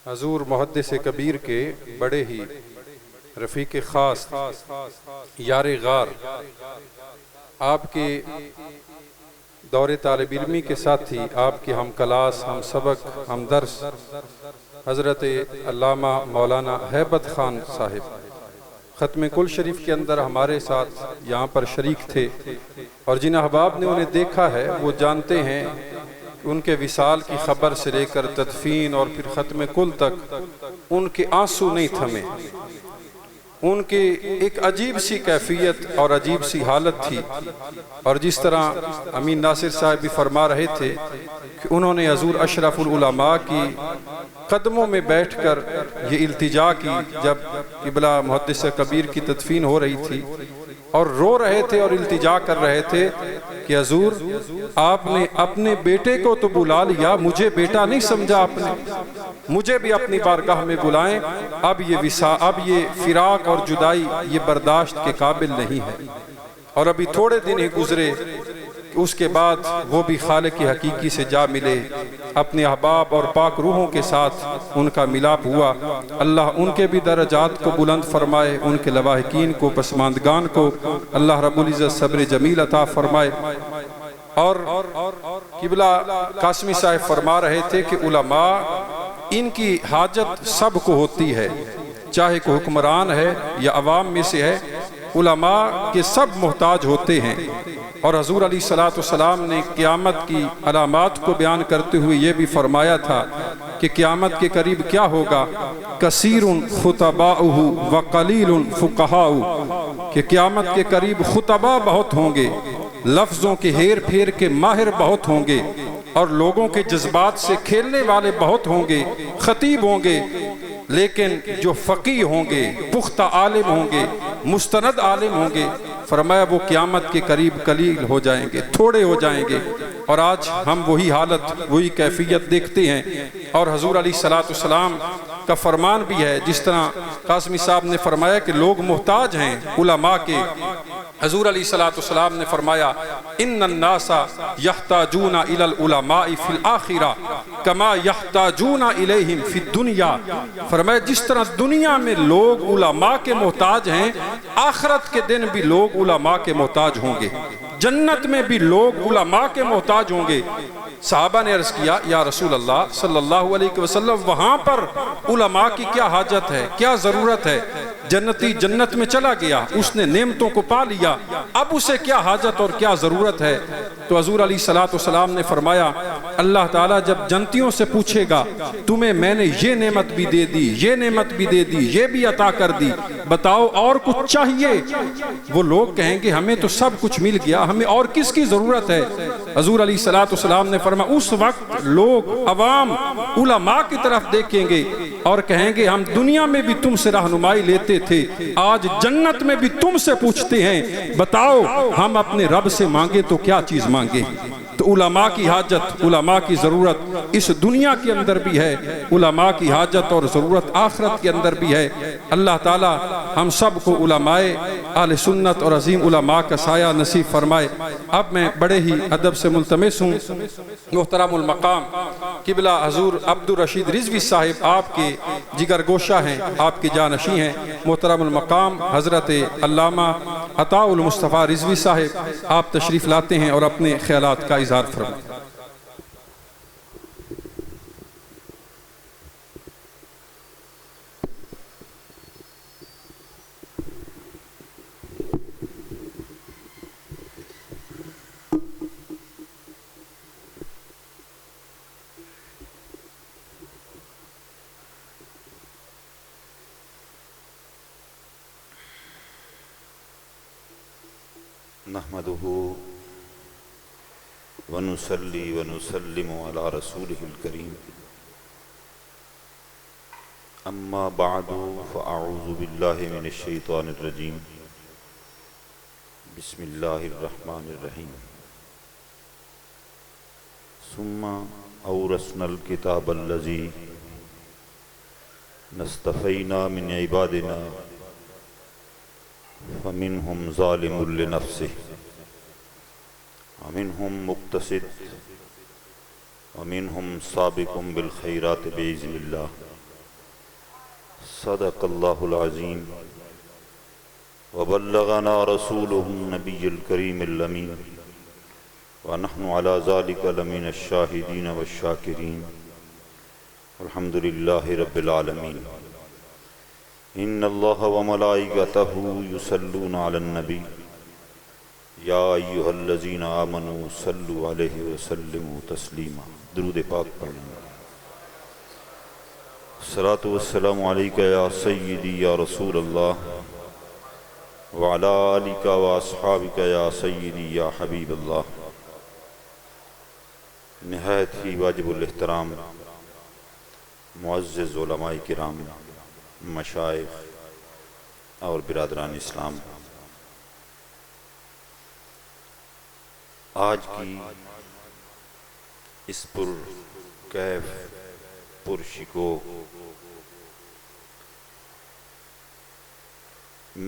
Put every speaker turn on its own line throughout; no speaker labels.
حضور محدث کبیر کے بڑے ہی رفیق خاص یار غار، آپ کے دور طالب علمی کے ساتھی، آپ کے ہم کلاس، ہم سبق، ہم درس حضرت علامہ مولانا ہیبت خان صاحب ختم کل شریف کے اندر ہمارے ساتھ یہاں پر شریک تھے، اور جن احباب نے انہیں دیکھا ہے وہ جانتے ہیں کہ ان کے وصال کی خبر سے لے کر تدفین اور پھر ختم کل تک ان کے آنسو نہیں تھمے۔ ان کی ایک عجیب سی کیفیت اور عجیب سی حالت تھی، اور جس طرح امین ناصر صاحب بھی فرما رہے تھے کہ انہوں نے حضور اشرف العلماء کی قدموں میں بیٹھ کر یہ التجا کی جب قبلہ محدث کبیر کی تدفین ہو رہی تھی، اور رو رہے تھے اور التجا کر رہے تھے کہ حضور آپ نے اپنے بیٹے کو تو بلا لیا، مجھے بیٹا نہیں سمجھا آپ نے، مجھے بھی اپنی بارگاہ میں بلائیں، اب یہ فراق اور جدائی یہ برداشت کے قابل نہیں ہے۔ اور ابھی تھوڑے دن ہی گزرے کہ اس کے بعد وہ بھی خالق حقیقی سے جا ملے، اپنے احباب اور پاک روحوں کے ساتھ ان کا ملاپ ہوا۔ اللہ ان کے بھی درجات کو بلند فرمائے، ان کے لواحقین کو، پسماندگان کو اللہ رب العزت صبر جمیل عطا فرمائے۔ اور قبلہ قاسمی صاحب فرما رہے تھے کہ علماء ان کی حاجت سب کو ہوتی ہے، چاہے کوئی حکمران ہے یا عوام میں سے ہے، علماء کے سب محتاج ہوتے ہیں۔ اور حضور علیہ السلام نے قیامت کی علامات کو بیان کرتے ہوئے یہ بھی فرمایا تھا کہ قیامت کے قریب کیا ہوگا، کثیر خطباؤہ وقلیل فقہاؤہ، کہ قیامت کے قریب خطباء بہت ہوں گے، لفظوں کے ہیر پھیر کے ماہر بہت ہوں گے، اور لوگوں کے جذبات سے کھیلنے والے بہت ہوں گے، خطیب ہوں گے، لیکن جو فقیہ ہوں گے، پختہ عالم ہوں گے، مستند عالم ہوں گے، فرمایا وہ قیامت کے قریب قلیل ہو جائیں گے، تھوڑے ہو جائیں گے۔ اور آج ہم وہی حالت، وہی کیفیت دیکھتے ہیں، اور حضور علیہ السلام کا فرمان بھی ہے، جس طرح قاسمی صاحب نے فرمایا کہ لوگ محتاج ہیں علماء کے۔ حضور علیہ السلام نے فرمایا ان الناس یحتاجون الی العلماء فی الآخرہ کما یحتاجون الیہم فی الدنیا، فرمایا جس طرح دنیا میں لوگ علماء کے محتاج ہیں، آخرت کے دن بھی لوگ علماء کے محتاج ہوں گے، جنت میں بھی لوگ علماء کے محتاج ہوں گے۔ صحابہ نے عرض کیا یا رسول اللہ صلی اللہ علیہ وسلم وہاں پر علماء کی کیا حاجت ہے، کیا ضرورت ہے؟ جنتی جنت میں چلا گیا، اس نے نعمتوں کو پا لیا، اب اسے کیا حاجت اور کیا ضرورت ہے؟ تو حضور علیہ السلام نے فرمایا اللہ تعالیٰ جب جنتیوں سے پوچھے گا تمہیں میں نے یہ نعمت بھی دے دی، یہ نعمت بھی دے دی، یہ بھی عطا کر دی، بتاؤ اور کچھ چاہیے؟ وہ لوگ کہیں گے ہمیں تو سب کچھ مل گیا، ہمیں اور کس کی ضرورت ہے؟ حضور علیہ السلام نے فرمایا اس وقت لوگ عوام علماء کی طرف دیکھیں گے اور کہیں گے ہم دنیا میں بھی تم سے رہنمائی لیتے تھے، آج جنت میں بھی تم سے پوچھتے ہیں، بتاؤ ہم اپنے رب سے مانگے تو کیا چیز مانگے؟ تو علماء کی حاجت، علماء کی ضرورت اس دنیا کے اندر بھی ہے، علماء کی حاجت اور ضرورت آخرت کے اندر بھی ہے۔ اللہ تعالی ہم سب کو علماء اہل سنت اور عظیم علماء کا سایہ نصیب فرمائے۔ اب میں بڑے ہی ادب سے ملتمس ہوں محترم المقام قبلہ حضور عبد الرشید رضوی صاحب آپ کے جگر گوشہ ہیں، آپ کے جانشین ہیں، محترم المقام حضرت علامہ عطاء المصطفیٰ رضوی صاحب آپ تشریف لاتے ہیں اور اپنے خیالات کا اظہار فرمائیں۔
نحمده ونصلي ونسلم على رسوله الكريم اما بعد فاعوذ بالله من الشيطان الرجيم بسم الله الرحمن الرحيم ثم اورثنا الكتاب الذي نصطفينا من عبادنا فمنهم ظالم لنفسه ومنهم مقتصد ومنهم سابق بالخيرات بإذن الله صدق اللہ العظیم وبلغنا رسوله النبی الکریم الامین ونحن على ذلك لمن الشاہدین والشاکرین الحمد للہ رب العالمین ان اللہ وملائکتہ یصلون علی النبی یا ایہا الذین آمنوا صلوا علیہ وسلموا تسلیما. درود پاک پڑھیں. الصلاۃ والسلام علیک یا سیدی یا رسول اللہ وعلی آلک واصحابک یا سیدی یا حبیب اللہ. نہایت ہی واجب الاحترام معزز علماء کرام، مشائخ اور برادران اسلام، آج کی اس پرکیف پرشکو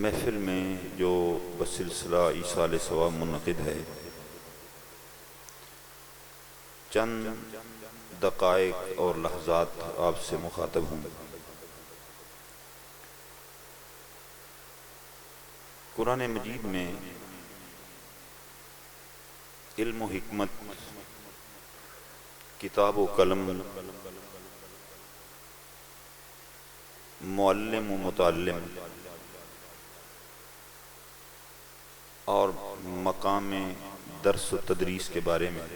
محفل میں جو بسلسلہ ایصال ثواب منعقد ہے، چند دقائق اور لحظات آپ سے مخاطب ہوں. قرآن مجید میں علم و حکمت، کتاب و قلم، معلم و متعلم اور مقام درس و تدریس کے بارے میں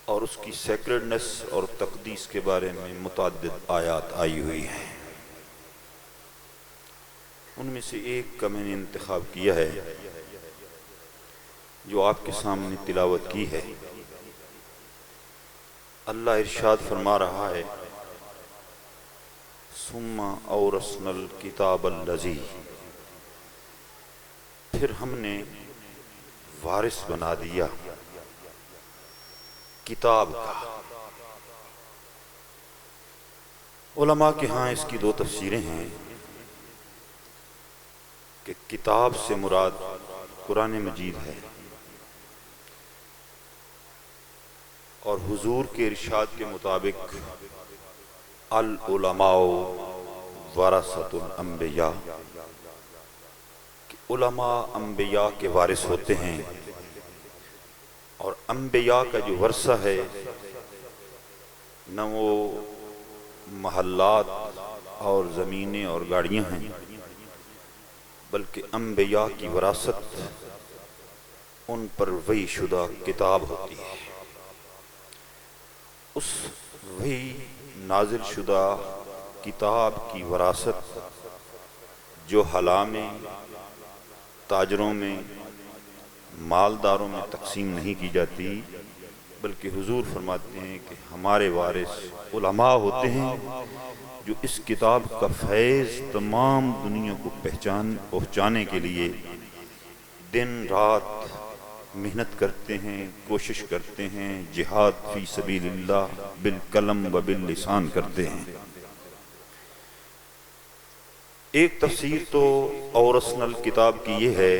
اور اس کی سیکرڈنس اور تقدیس کے بارے میں متعدد آیات آئی ہوئی ہیں. ان میں سے ایک کا میں نے انتخاب کیا ہے جو آپ کے سامنے تلاوت کی ہے. اللہ ارشاد فرما رہا ہے، ثم اورثنا الکتاب الذی، پھر ہم نے وارث بنا دیا کتاب کا. علماء کے ہاں اس کی دو تفسیریں ہیں کہ کتاب سے مراد قرآن مجید ہے، اور حضور کے ارشاد کے مطابق العلماء ورثۃ الانبیاء، کہ علماء انبیاء کے وارث ہوتے ہیں، اور انبیاء کا جو ورثہ ہے نہ وہ محلات اور زمینیں اور گاڑیاں ہیں، بلکہ انبیاء کی وراثت ان پر وحی شدہ کتاب ہوتی ہے. اس وحی نازل شدہ کتاب کی وراثت جو حلا میں، تاجروں میں، مالداروں میں تقسیم نہیں کی جاتی، بلکہ حضور فرماتے ہیں کہ ہمارے وارث علماء ہوتے ہیں جو اس کتاب کا فیض تمام دنیا کو پہنچانے کے لیے دن رات محنت کرتے ہیں، کوشش کرتے ہیں، جہاد فی سبیل اللہ بالقلم و باللسان کرتے ہیں. ایک تفسیر تو اورثنا الکتاب کی یہ ہے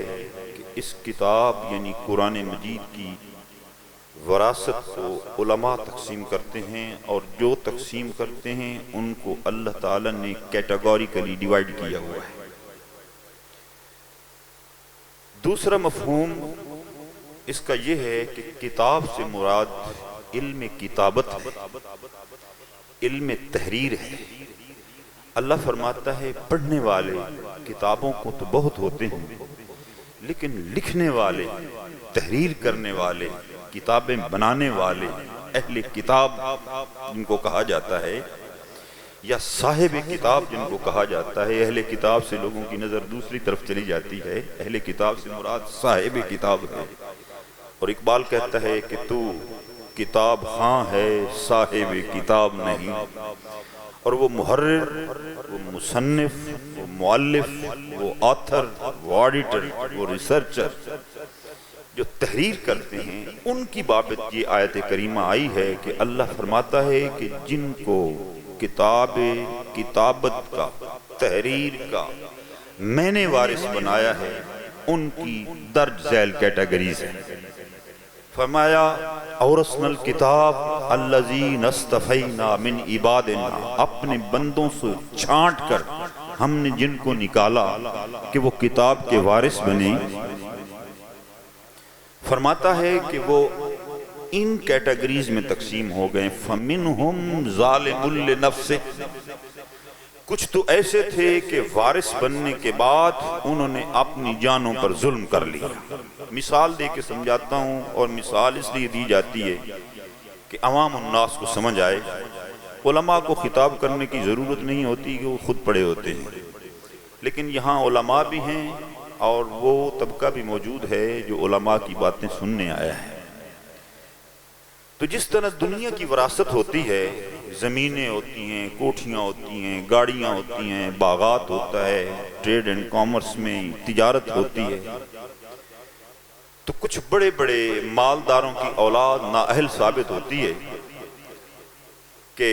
کہ اس کتاب یعنی قرآن مجید کی وراثت کو علماء تقسیم کرتے ہیں، اور جو تقسیم کرتے ہیں ان کو اللہ تعالیٰ نے کیٹاگوریکلی ڈیوائیڈ کیا ہوا ہے. دوسرا مفہوم اس کا یہ ہے کہ کتاب سے مراد علم کتابت ہے، علم تحریر ہے. اللہ فرماتا ہے پڑھنے والے کتابوں کو تو بہت ہوتے ہیں، لیکن لکھنے والے، تحریر کرنے والے، کتابیں بنانے والے، اہل کتاب جن کو کہا جاتا ہے، یا صاحب کتاب جن کو کہا جاتا ہے. اہل کتاب سے لوگوں کی نظر دوسری طرف چلی جاتی ہے، اہل کتاب سے مراد صاحب کتاب ہے. اور اقبال کہتا ہے کہ تو کتاب ہاں ہے صاحب کتاب نہیں. اور وہ محرر، وہ مصنف، وہ مؤلف، وہ آتھر، وہ آڈیٹر، وہ ریسرچر جو تحریر کرتے ہیں، ان کی بابت یہ آیت کریمہ آئی ہے کہ اللہ فرماتا ہے کہ جن کو کتابت کا، تحریر کا میں نے وارث بنایا ہے، ان کی درج ذیل کیٹیگریز ہیں. فرمایا اورثنا الکتاب الذین اصطفینا من عبادنا، اپنے بندوں سے چھانٹ کر ہم نے جن کو نکالا کہ وہ کتاب کے وارث بنے۔ فرماتا ہے کہ وہ ان کیٹیگریز میں تقسیم ہو گئے، فَمِنْهُمْ ظَالِمٌ لِنَفْسِهِ، کچھ تو ایسے تھے کہ وارث بننے کے بعد انہوں نے اپنی جانوں پر ظلم کر لیا۔ مثال دے کے سمجھاتا ہوں، اور مثال اس لیے دی جاتی ہے کہ عوام الناس کو سمجھ آئے۔ علماء کو خطاب کرنے کی ضرورت نہیں ہوتی کہ وہ خود پڑھے ہوتے ہیں، لیکن یہاں علماء بھی ہیں اور وہ طبقہ بھی موجود ہے جو علماء کی باتیں سننے آیا ہے۔ تو جس طرح دنیا کی وراثت ہوتی ہے، زمینیں ہوتی ہیں، کوٹھیاں ہوتی ہیں، گاڑیاں ہوتی ہیں، باغات ہوتا ہے، ٹریڈ اینڈ کامرس میں تجارت ہوتی ہے، تو کچھ بڑے بڑے مالداروں کی اولاد نااہل ثابت ہوتی ہے کہ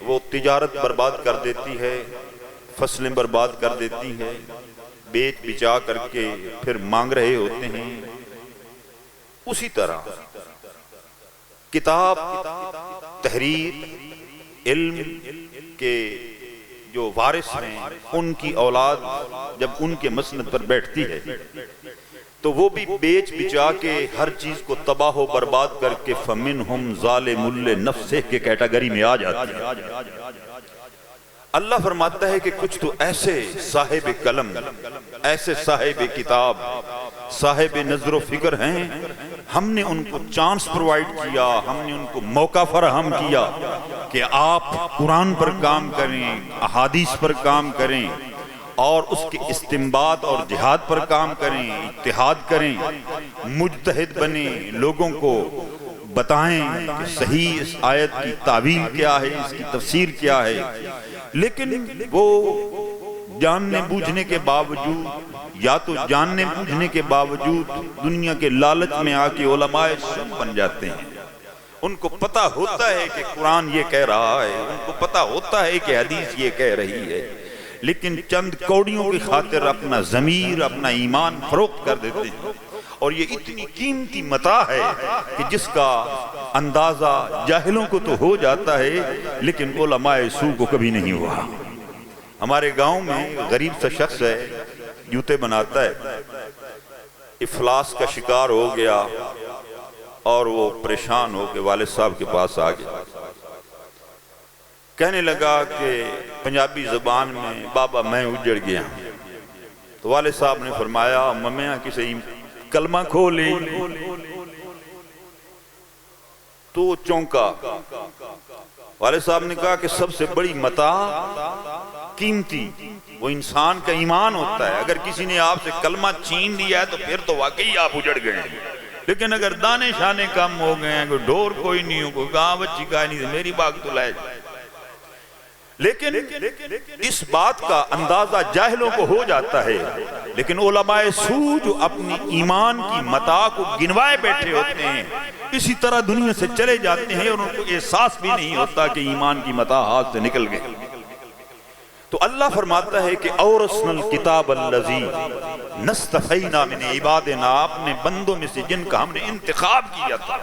وہ تجارت برباد کر دیتی ہے، فصلیں برباد کر دیتی ہے، بیچ بچا کر کے پھر مانگ رہے ہوتے ہیں۔ اسی طرح کتاب، تحریر، علم کے جو وارث ہیں ان کی اولاد جب ان کے مسند پر بیٹھتی ہے تو وہ بھی بیچ بچا کے ہر چیز کو تباہ و برباد کر کے فَمِنْهُمْ ظَالِمٌ لِنَفْسِهِ کے کیٹیگری میں آ جاتی ہے۔ اللہ فرماتا ہے کہ کچھ تو ایسے صاحب قلم، ایسے صاحب کتاب، صاحب نظر و فکر ہیں، ہم نے ان کو چانس پرووائڈ کیا، ہم نے ان کو موقع فراہم کیا کہ آپ قرآن پر کام کریں، احادیث پر کام کریں، اور اس کے استنباط اور جہاد پر کام کریں، اتحاد کریں، مجتہد بنیں، لوگوں کو بتائیں کہ صحیح اس آیت کی تعویل کیا ہے، اس کی تفسیر کیا ہے۔ لیکن وہ جاننے بوجھنے کے باوجود، یا تو جاننے بوجھنے کے باوجود دنیا کے لالچ میں آ کے علماء سن بن جاتے ہیں۔ ان کو پتہ ہوتا ہے کہ قرآن یہ کہہ رہا ہے، ان کو پتہ ہوتا ہے کہ حدیث یہ کہہ رہی ہے، لیکن چند کوڑیوں کی خاطر اپنا ضمیر، اپنا ایمان فروخت کر دیتے ہیں۔ اور یہ اتنی قیمتی متاع ہے کہ جس کا اندازہ جاہلوں کو تو ہو جاتا ہے لیکن علماء سو کو کبھی نہیں ہوا۔ ہمارے گاؤں میں غریب سا شخص ہے، جوتے بناتا ہے، افلاس کا شکار ہو گیا اور وہ پریشان ہو کے والد صاحب کے پاس آ گیا۔ کہنے لگا کہ پنجابی زبان میں بابا میں اجڑ گیا۔ تو والد صاحب نے فرمایا ممیاں کسی کلمہ کھولے، تو چونکا۔ والد صاحب نے کہا کہ سب سے بڑی متاع، قیمتی، وہ انسان کا ایمان ہوتا ہے۔ اگر کسی نے آپ سے کلمہ چھین لیا ہے تو پھر تو واقعی آپ اجڑ گئے ہیں، لیکن اگر دانے شانے کم ہو گئے ہیں، کوئی ڈور کوئی نہیں ہو، کوئی گاں بچی کا نہیں، میری باغ تو لائے۔ لیکن اس بات کا اندازہ جاہلوں کو ہو جاتا ہے، لیکن علماء سو جو اپنی ایمان کی متاع کو گنوائے بیٹھے ہوتے ہیں اسی طرح دنیا سے چلے جاتے ہیں اور ان کو احساس بھی نہیں ہوتا کہ ایمان کی متاع ہاتھ سے نکل گئے۔ تو اللہ فرماتا ہے کہ اورثنا الکتاب الذی نصطفینا من عبادنا، اپنے بندوں میں سے جن کا ہم نے انتخاب کیا تھا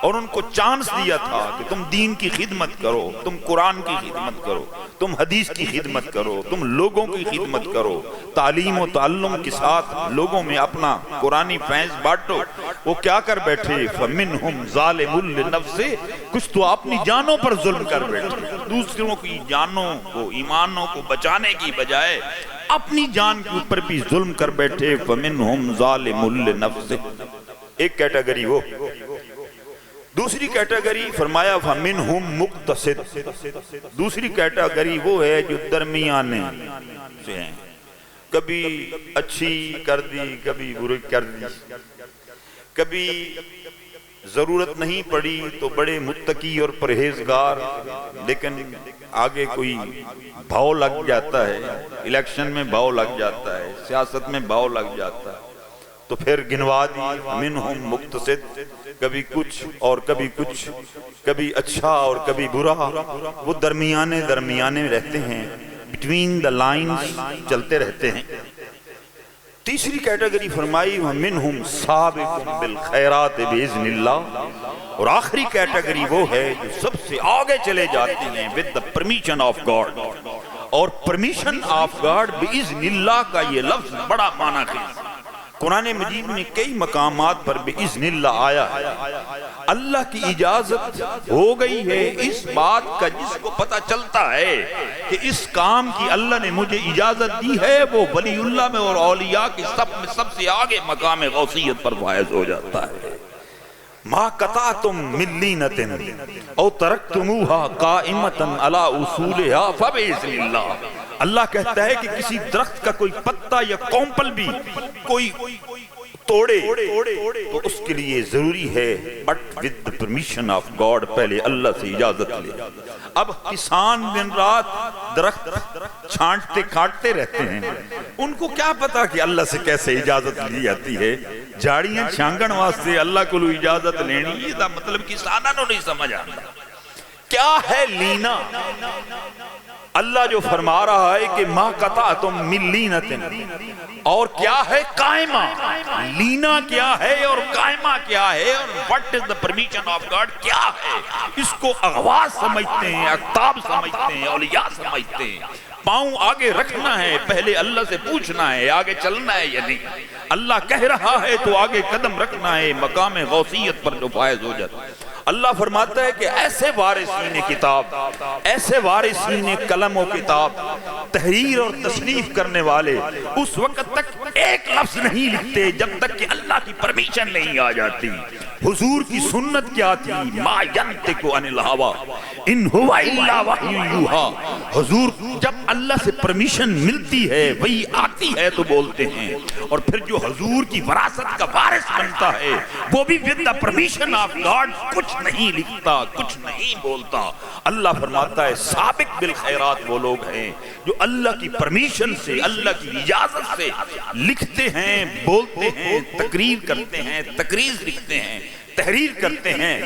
اور ان کو چانس دیا تھا کہ تم دین کی خدمت کرو، تم قرآن کی خدمت کرو، تم حدیث کی خدمت کرو، تم لوگوں کی خدمت کرو، تعلیم و تعلم کے ساتھ لوگوں میں اپنا قرآنی فیض بانٹو۔ وہ کیا کر بیٹھے؟ فَمِنْهُمْ ظَالِمٌ لِنَفْسِهِ، کچھ تو اپنی جانوں پر ظلم کر بیٹھے، دوسروں کی جانوں کو، ایمانوں کو بچانے کی بجائے اپنی جان کے اوپر بھی ظلم کر بیٹھے۔ فَمِنْهُمْ ظَالِمٌ لِنَفْسِهِ، ایک کیٹیگری وہ۔ دوسری کیٹیگری فرمایا فَمِنْهُمْ مُقْتَصِدٌ، دوسری کیٹیگری وہ ہے جو درمیانے سے ہیں، کبھی اچھی کر دی، کبھی بری کر دی، کبھی ضرورت نہیں پڑی تو بڑے متقی اور پرہیزگار، لیکن آگے کوئی بھاؤ لگ جاتا ہے، الیکشن میں بھاؤ لگ جاتا ہے، سیاست میں بھاؤ لگ جاتا ہے تو پھر گنوا دی۔ منہم مقتصد، کبھی کچھ اور کبھی کچھ، کبھی اچھا اور کبھی برا، وہ درمیانے رہتے ہیں، بٹوین دا لائنز چلتے رہتے ہیں۔ تیسری کیٹیگری فرمائی وَمِنْهُمْ سَابِقٌ بِالْخَيْرَاتِ بِإِذْنِ اللَّهِ، اور آخری کیٹیگری وہ ہے جو سب سے آگے چلے جاتے ہیں with the permission of God. اور permission of God بِإِذْنِ اللَّهِ کا یہ لفظ بڑا معنی خیز قرآن مجید میں کئی مقامات پر بِإِذْنِ اللَّهِ آیا ہے۔ اللہ کی اجازت ہو گئی ہے اس بات کا جس کو پتہ چلتا ہے کہ اس کام کی اللہ نے مجھے اجازت دی ہے، وہ ولی اللہ میں اور اولیاء کی سب سے آگے مقام غوثیت پر فائز ہو جاتا ہے۔ ما قطعتم من لینۃ او ترکتموها قائمۃ علی اصولها فبإذن اللہ۔ اللہ کہتا ہے کہ کسی درخت کا کوئی پتا یا کومپل بھی کوئی توڑے تو اس کے لیے ضروری ہے but with the permission of God، پہلے اللہ سے اجازت لے۔ اب کسان دن رات درخت چھانٹتے کاٹتے رہتے ہیں، ان کو کیا پتا کہ اللہ سے کیسے اجازت لی جاتی ہے؟ جاڑیاں چھانگن واسطے اللہ کو اجازت لینی، یہ دا مطلب کسانہ نو نہیں سمجھ آتا۔ کیا ہے لینا؟ اللہ جو فرما رہا ہے کہ ما قطعتم من لینۃ، اور کیا ہے قائمہ؟ لینا کیا ہے اور قائمہ کیا ہے، اور what is the permission of God کیا ہے؟ اس کو اغواص سمجھتے ہیں، اقطاب سمجھتے ہیں، اولیاء سمجھتے ہیں۔ پاؤں آگے رکھنا ہے، پہلے اللہ سے پوچھنا ہے آگے چلنا ہے یا نہیں۔ اللہ کہہ رہا ہے تو آگے قدم رکھنا ہے، مقام غوثیت پر جو فائز ہو جاتا ہے۔ اللہ فرماتا ہے کہ ایسے وارثین کتاب، ایسے وارثین قلم و کتاب، تحریر اور تصنیف کرنے والے اس وقت تک ایک لفظ نہیں لکھتے جب تک کہ اللہ کی پرمیشن نہیں آ جاتی۔ حضور کی سنت کیا تھی؟ ما ینطق عن الہوی ان هو الا وحی یوحی۔ حضور جب اللہ سے پرمیشن ملتی ہے، وہی آتی ہے تو بولتے ہیں، اور پھر جو حضور کی وراثت کا وارث بنتا ہے وہ بھی with the permission of God کچھ نہیں لکھتا، کچھ نہیں بولتا۔ اللہ فرماتا ہے سابق بالخیرات وہ لوگ ہیں جو اللہ کی پرمیشن سے، اللہ کی اجازت سے لکھتے ہیں، بولتے ہیں، تقریر کرتے ہیں، تقریر لکھتے ہیں، تحریر کرتے ہیں،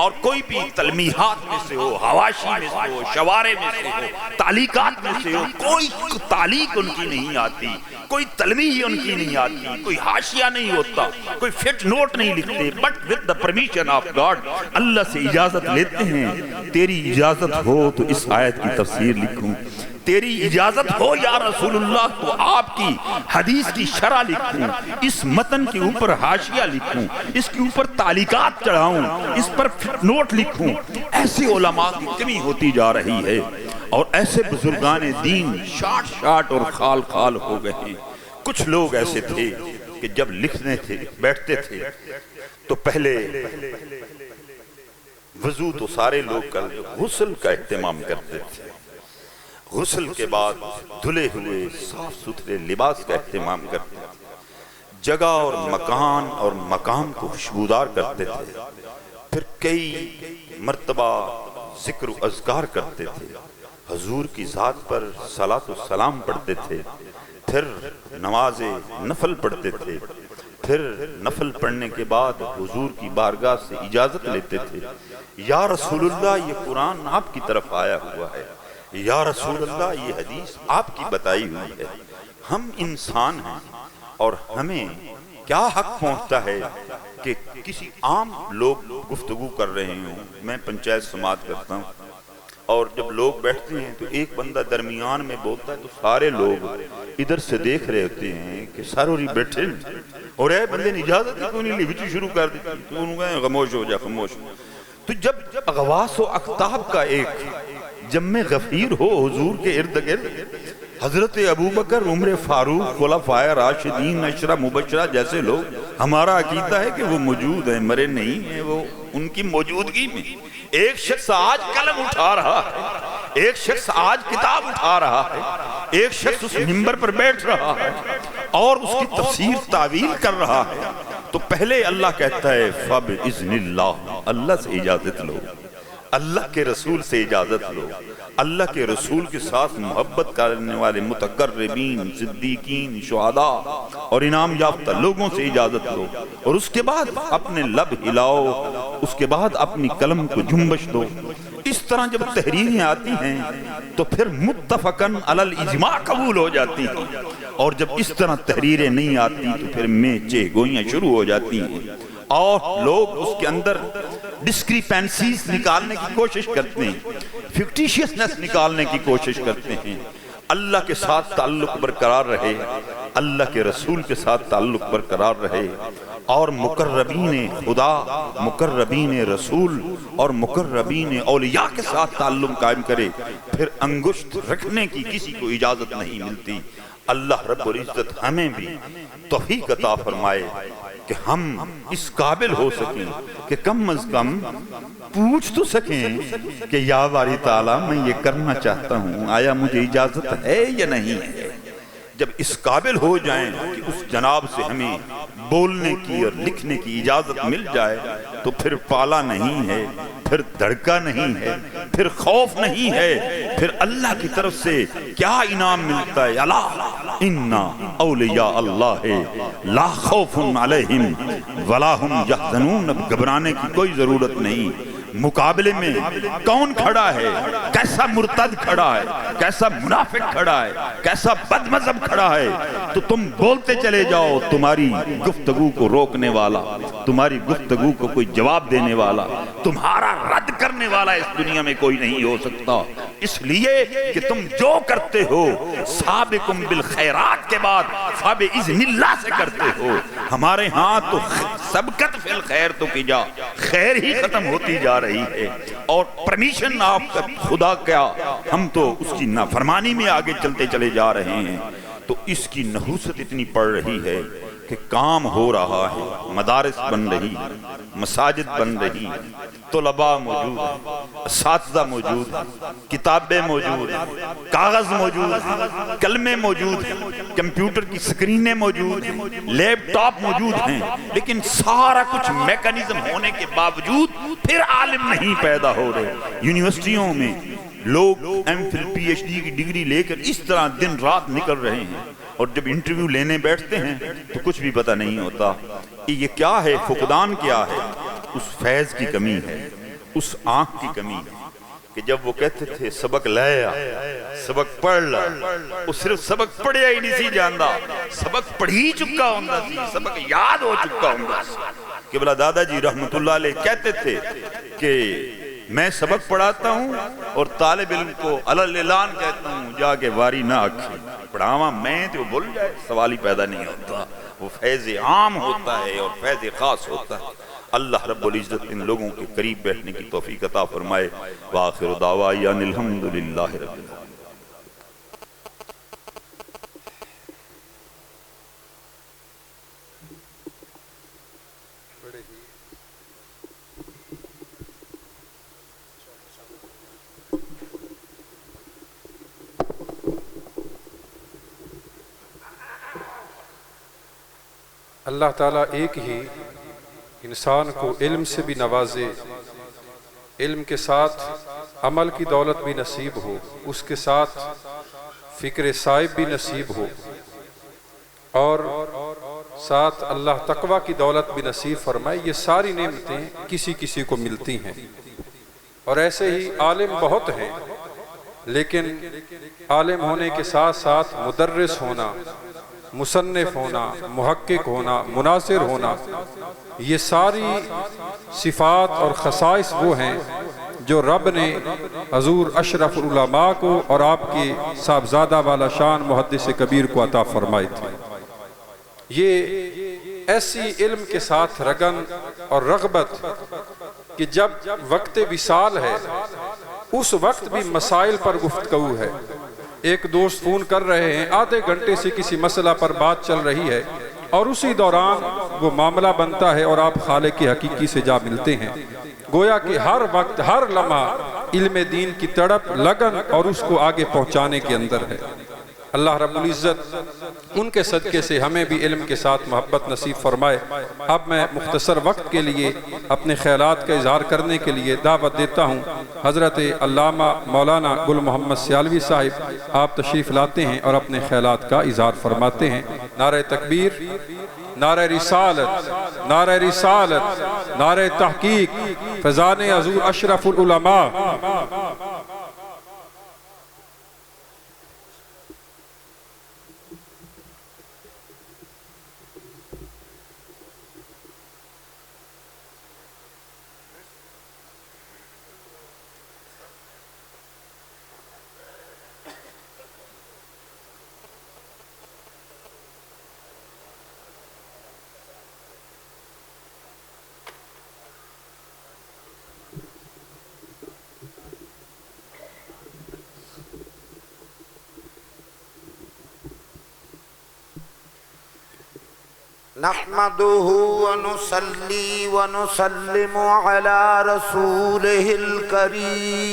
اور کوئی بھی تلمیحات میں سے ہو، حواشی میں سے ہو، شوارے میں سے ہو، تعلیقات میں سے ہو، کوئی تعلیق ان کی نہیں آتی، کوئی تلمیح ان کی نہیں آتی، کوئی حاشیہ نہیں ہوتا، کوئی فٹ نوٹ نہیں لکھتے، but with the permission of God اللہ سے اجازت لیتے ہیں۔ تیری اجازت ہو تو اس آیت کی تفسیر لکھوں، تیری اجازت ہو یا رسول اللہ تو آپ کی حدیث کی شرح لکھوں، اس متن کے اوپر حاشیہ لکھوں، اس کے اوپر تعلیقات چڑھاؤں، اس پر نوٹ لکھوں۔ ایسے علماء کی کمی ہوتی جا رہی ہے، اور ایسے بزرگان دین شاٹ اور خال خال ہو گئے ہیں۔ کچھ لوگ ایسے تھے کہ جب لکھنے تھے بیٹھتے تھے تو پہلے وضو تو سارے لوگ کر غسل کا اہتمام کرتے تھے، غسل کے بعد دھلے ہوئے صاف ستھرے لباس کا اہتمام کرتے تھے، جگہ اور مکان اور مقام کو خوشبودار کرتے تھے، پھر کئی مرتبہ ذکر و اذکار کرتے تھے، حضور کی ذات پر صلاۃ و سلام پڑھتے تھے، پھر نماز نفل پڑھتے تھے، پھر نفل پڑھنے کے بعد حضور کی بارگاہ سے اجازت لیتے تھے، یا رسول اللہ یہ قرآن آپ کی طرف آیا ہوا ہے، یا رسول اللہ یہ حدیث آپ کی بتائی ہوئی ہے۔ ہم انسان ہیں اور ہمیں کیا حق پہنچتا ہے کہ کسی عام لوگ گفتگو کر رہے ہوں، میں پنچایت سماعت کرتا ہوں اور جب لوگ بیٹھتے ہیں تو ایک بندہ درمیان میں بولتا ہے تو سارے لوگ ادھر سے دیکھ رہے ہوتے ہیں کہ ساروری بیٹھے اور اے بندے نے اجازت کیوں نہیں لی، وچی شروع کر دی، تو انہوں کہا خاموش ہو جا خاموش۔ تو جب اغواص و اقطاب کا ایک جمع غفیر ہو حضور کے ارد گرد، حضرت ابوبکر، عمر فاروق، خلفائے راشدین، عشرہ مبشرہ جیسے لوگ، ہمارا عقیدہ ہے کہ وہ موجود ہیں، مرے نہیں ہیں، وہ ان کی موجودگی میں ایک شخص آج قلم اٹھا رہا ہے، ایک شخص آج کتاب اٹھا رہا ہے، ایک شخص اس منبر پر بیٹھ رہا ہے اور اس کی تفسیر تعویل کر رہا ہے، تو پہلے اللہ کہتا ہے فَبِإِذْنِ اللَّهِ، اللہ سے اجازت لو، اللہ کے رسول سے اجازت لو، اللہ کے رسول کے ساتھ محبت کرنے والے متقربین، صدیقین، شہداء اور انعام یافتہ لوگوں سے اجازت لو، اور اس کے بعد اپنے لب ہلاؤ، اس کے بعد اپنی قلم کو جنبش دو۔ اس طرح جب تحریریں آتی ہیں تو پھر متفقاً علی الاجماع قبول ہو جاتی ہیں، اور جب اس طرح تحریریں نہیں آتی تو پھر میچے گوئیاں شروع ہو جاتی ہیں، اور لوگ اس کے اندر ڈسکریپنسیز نکالنے کی کوشش کرتے ہیں، فکٹیشیسنس نکالنے کی کوشش کرتے ہیں۔ اللہ کے ساتھ تعلق برقرار رہے، اللہ کے رسول کے ساتھ تعلق برقرار رہے، اور مقربین خدا، مقربین رسول اور مقربین اولیاء کے ساتھ تعلق قائم کرے، پھر انگشت رکھنے کی کسی کو اجازت نہیں ملتی۔ اللہ رب العزت ہمیں بھی توفیق عطا فرمائے کہ ہم اس قابل ہو سکیں کہ کم از کم پوچھ تو سکیں کہ یا باری تعالیٰ میں یہ کرنا چاہتا ہوں، آیا مجھے اجازت ہے یا نہیں ہے۔ جب اس قابل ہو جائیں کہ اس جناب سے ہمیں بولنے کی اور لکھنے کی اجازت مل جائے تو پھر پالا نہیں ہے، پھر دھڑکا نہیں ہے، پھر خوف نہیں ہے، پھر اللہ کی طرف سے کیا انعام ملتا ہے۔ الا ان اولیاء اللہ لا خوف علیہم ولا هم یحزنون۔ اب گھبرانے کی کوئی ضرورت نہیں۔ مقابلے میں کون کھڑا ہے؟ کیسا مرتد کھڑا ہے، کیسا منافق کھڑا ہے، کیسا بد مذہب کھڑا ہے، تو تم بولتے چلے جاؤ۔ تمہاری گفتگو کو روکنے والا، تمہاری گفتگو کو کوئی جواب دینے والا، تمہارا رد کرنے والا اس دنیا میں کوئی نہیں ہو سکتا، اس لیے کہ تم جو کرتے ہو سابقم بالخیرات کے بعد فبإذن اللہ سے کرتے ہو۔ ہمارے ہاں تو سبقت فی الخیر تو کی جا، خیر ہی ختم ہوتی جا رہی ہے، اور پرمیشن آپ کا خدا کیا، ہم تو اس کی نافرمانی میں آگے چلتے چلے جا رہے ہیں۔ تو اس کی نحوست اتنی پڑ رہی ہے کہ کام ہو رہا ہے، مدارس بن رہی، مساجد بن رہی، طلباء موجود، اساتذہ موجود، کتابیں موجود، کاغذ موجود، قلمیں موجود، کمپیوٹر کی سکرینیں موجود، لیپ ٹاپ موجود ہیں، لیکن سارا کچھ میکانزم ہونے کے باوجود پھر عالم نہیں پیدا ہو رہے۔ یونیورسٹیوں میں لوگ M Phil P H D کی ڈگری لے کر اس طرح دن رات نکل رہے ہیں، اور جب انٹرویو لینے بیٹھتے ہیں تو کچھ بھی پتہ نہیں ہوتا۔ یہ کیا ہے؟ فقدان کیا ہے؟ اس فیض کی کمی ہے، اس آنکھ کی کمی ہے کہ جب وہ کہتے تھے سبق لیا، سبق پڑھ لا، وہ صرف سبق پڑھیا ہی نہیں سی جاندا، سبق پڑھی چکا ہوندا سی، سبق یاد ہو چکا ہوندا سی۔ قبلہ دادا جی رحمت اللہ علیہ کہتے تھے کہ میں سبق پڑھاتا ہوں اور طالب علم کو اعلان کہتا ہوں جا کے واری نہ آکھی، پڑھاواں میں تو بھول جائے، سوال ہی پیدا نہیں ہوتا۔ وہ فیض عام ہوتا ہے اور فیض خاص ہوتا ہے۔ اللہ رب العزت ان لوگوں کے قریب بیٹھنے کی توفیق عطا فرمائے۔ وآخر دعوانا ان الحمدللہ رب العالمین۔
اللہ تعالیٰ ایک ہی انسان کو علم سے بھی نوازے، علم کے ساتھ عمل کی دولت بھی نصیب ہو، اس کے ساتھ فکر صائب بھی نصیب ہو، اور ساتھ اللہ تقوی کی دولت بھی نصیب فرمائے۔ یہ ساری نعمتیں کسی کسی کو ملتی ہیں، اور ایسے ہی عالم بہت ہیں، لیکن عالم ہونے کے ساتھ ساتھ مدرس ہونا، مصنف ہونا، محقق ہونا، مناصر ہونا، یہ ساری صفات اور خصائص وہ ہیں جو رب نے حضور اشرف العلماء کو اور آپ کے صاحبزادہ والا شان محدث کبیر کو عطا فرمائے تھے۔ یہ ایسی علم کے ساتھ رغن اور رغبت کہ جب وقت وصال ہے اس وقت بھی مسائل پر گفتگو ہے۔ ایک دوست فون کر رہے ہیں، آدھے گھنٹے سے کسی مسئلہ پر بات چل رہی ہے، اور اسی دوران وہ معاملہ بنتا ہے اور آپ خالق حقیقی سے جا ملتے ہیں۔ گویا کہ ہر وقت ہر لمحہ علم دین کی تڑپ، لگن اور اس کو آگے پہنچانے کے اندر ہے۔ اللہ رب العزت ان کے صدقے سے ہمیں بھی علم کے ساتھ محبت نصیب فرمائے۔ اب میں مختصر وقت کے لیے اپنے خیالات کا اظہار کرنے کے لیے دعوت دیتا ہوں حضرت علامہ مولانا گل محمد سیالوی صاحب، آپ تشریف لاتے ہیں اور اپنے خیالات کا اظہار فرماتے ہیں۔ نعرہ تکبیر، نعرہ رسالت، نعرہ رسالت، نعرہ تحقیق، فیضان حضور اشرف العلماء
نحمده ونصلي ونسلم على رسوله الكريم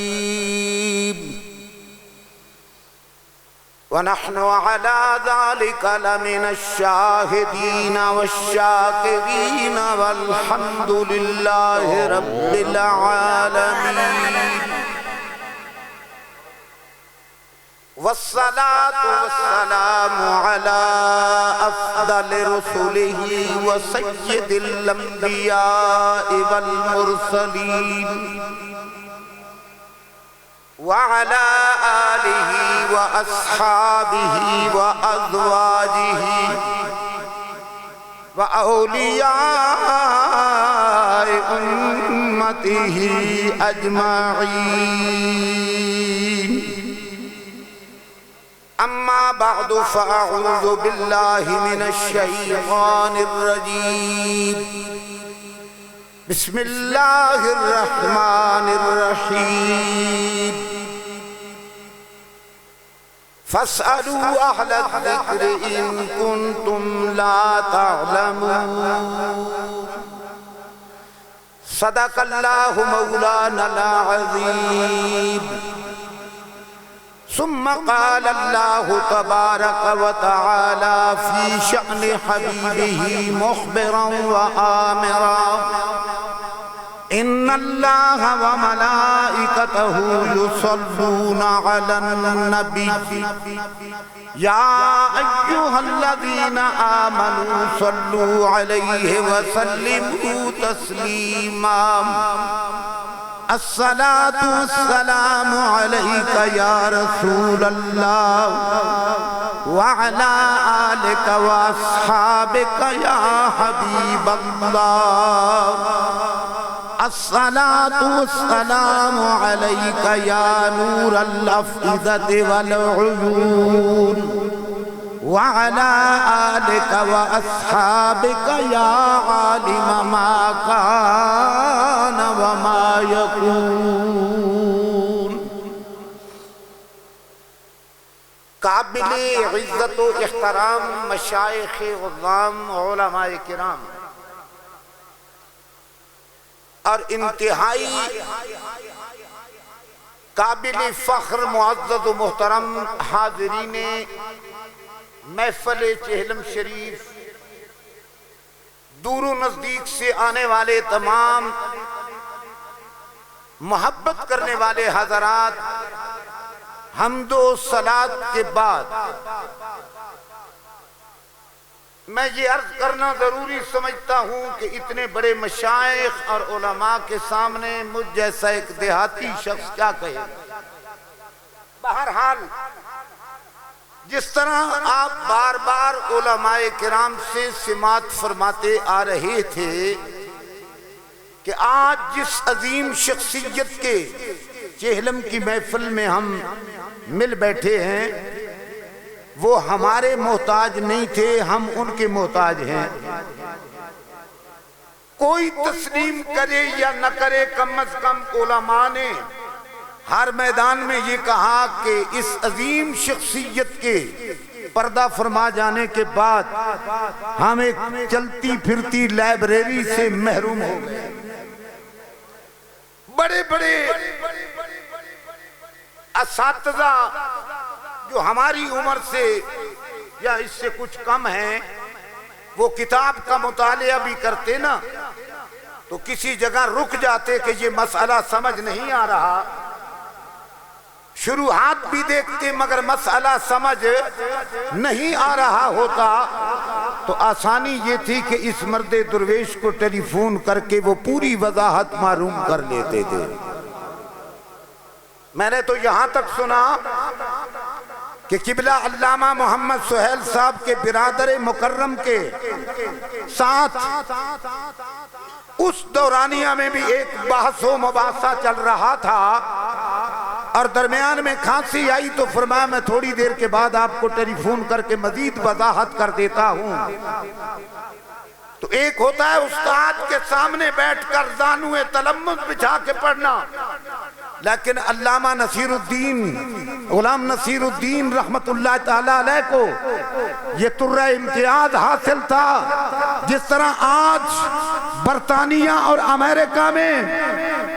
ونحن على ذلك لمن الشاهدين والشاكرين والحمد لله رب العالمين والصلاة والسلام على أفضل رسله وسيد الأنبياء والمرسلين وعلى آله وأصحابه وأزواجه وأولياء أمته أجمعين أما بعد فأعوذ بالله من الشيطان الرجيم بسم الله الرحمن الرحيم فاسألوا أهل الذكر إن كنتم لا تعلمون صدق الله مولانا العظيم ثم قال الله تبارك وتعالى في شأن حبيبه مخبرا وآمرا إن الله وملائكته يصلون على النبي يا أيها الذين آمنوا صلوا عليه وسلموا تسليما الصلاة والسلام عليك يا رسول الله وعلى آلك وأصحابك يا حبيب الله الصلاة والسلام عليك يا نور الأفئدة والعيون وعلى آلك وأصحابك يا عالم ما كان وما يكون قابل عزت و احترام مشائخ عظام علماء کرام اور انتہائی قابل فخر معزز و محترم حاضرین محفل چہلم شریف دور و نزدیک سے آنے والے تمام محبت کرنے والے حضرات حمد و صلاۃ کے بعد میں یہ عرض کرنا ضروری سمجھتا ہوں کہ اتنے بڑے مشائخ اور علماء کے سامنے مجھ جیسا ایک دیہاتی شخص کیا کہے. بہرحال جس طرح آپ بار بار علماء کرام سے سماعت فرماتے آ رہے تھے کہ آج جس عظیم شخصیت کے چہلم کی محفل میں ہم مل بیٹھے ہیں وہ ہمارے محتاج نہیں تھے، ہم ان کے محتاج ہیں. کوئی تسلیم کرے یا نہ کرے، کم از کم علماء نے ہر میدان میں یہ کہا کہ اس عظیم شخصیت کے پردہ فرما جانے کے بعد ہم ایک چلتی پھرتی لائبریری سے محروم ہو گئے. بڑے بڑے اساتذہ جو ہماری عمر سے یا اس سے کچھ کم ہیں وہ کتاب کا مطالعہ بھی کرتے نا تو کسی جگہ رک جاتے کہ یہ مسئلہ سمجھ نہیں آ رہا، شروحات بھی دیکھتے مگر مسئلہ سمجھ نہیں آ رہا ہوتا تو آسانی یہ تھی کہ اس مرد درویش کو ٹیلی فون کر کے وہ پوری وضاحت معلوم کر لیتے تھے۔ میں نے تو یہاں تک سنا کہ قبلہ علامہ محمد سہیل صاحب کے برادر مکرم کے ساتھ اس دورانیہ میں بھی ایک بحث و مباحثہ چل رہا تھا، اور درمیان میں کھانسی آئی تو فرمایا میں تھوڑی دیر کے بعد آپ کو ٹیلی فون کر کے مزید وضاحت کر دیتا ہوں۔ تو ایک ہوتا ہے استاد کے سامنے بیٹھ کر زانوئے تلمذ بچھا کے پڑھنا، لیکن علامہ نصیر الدین غلام نصیر الدین رحمت اللہ تعالیٰ علیہ کو یہ ترہ امتیاز حاصل تھا۔ جس طرح آج برطانیہ اور امریکہ میں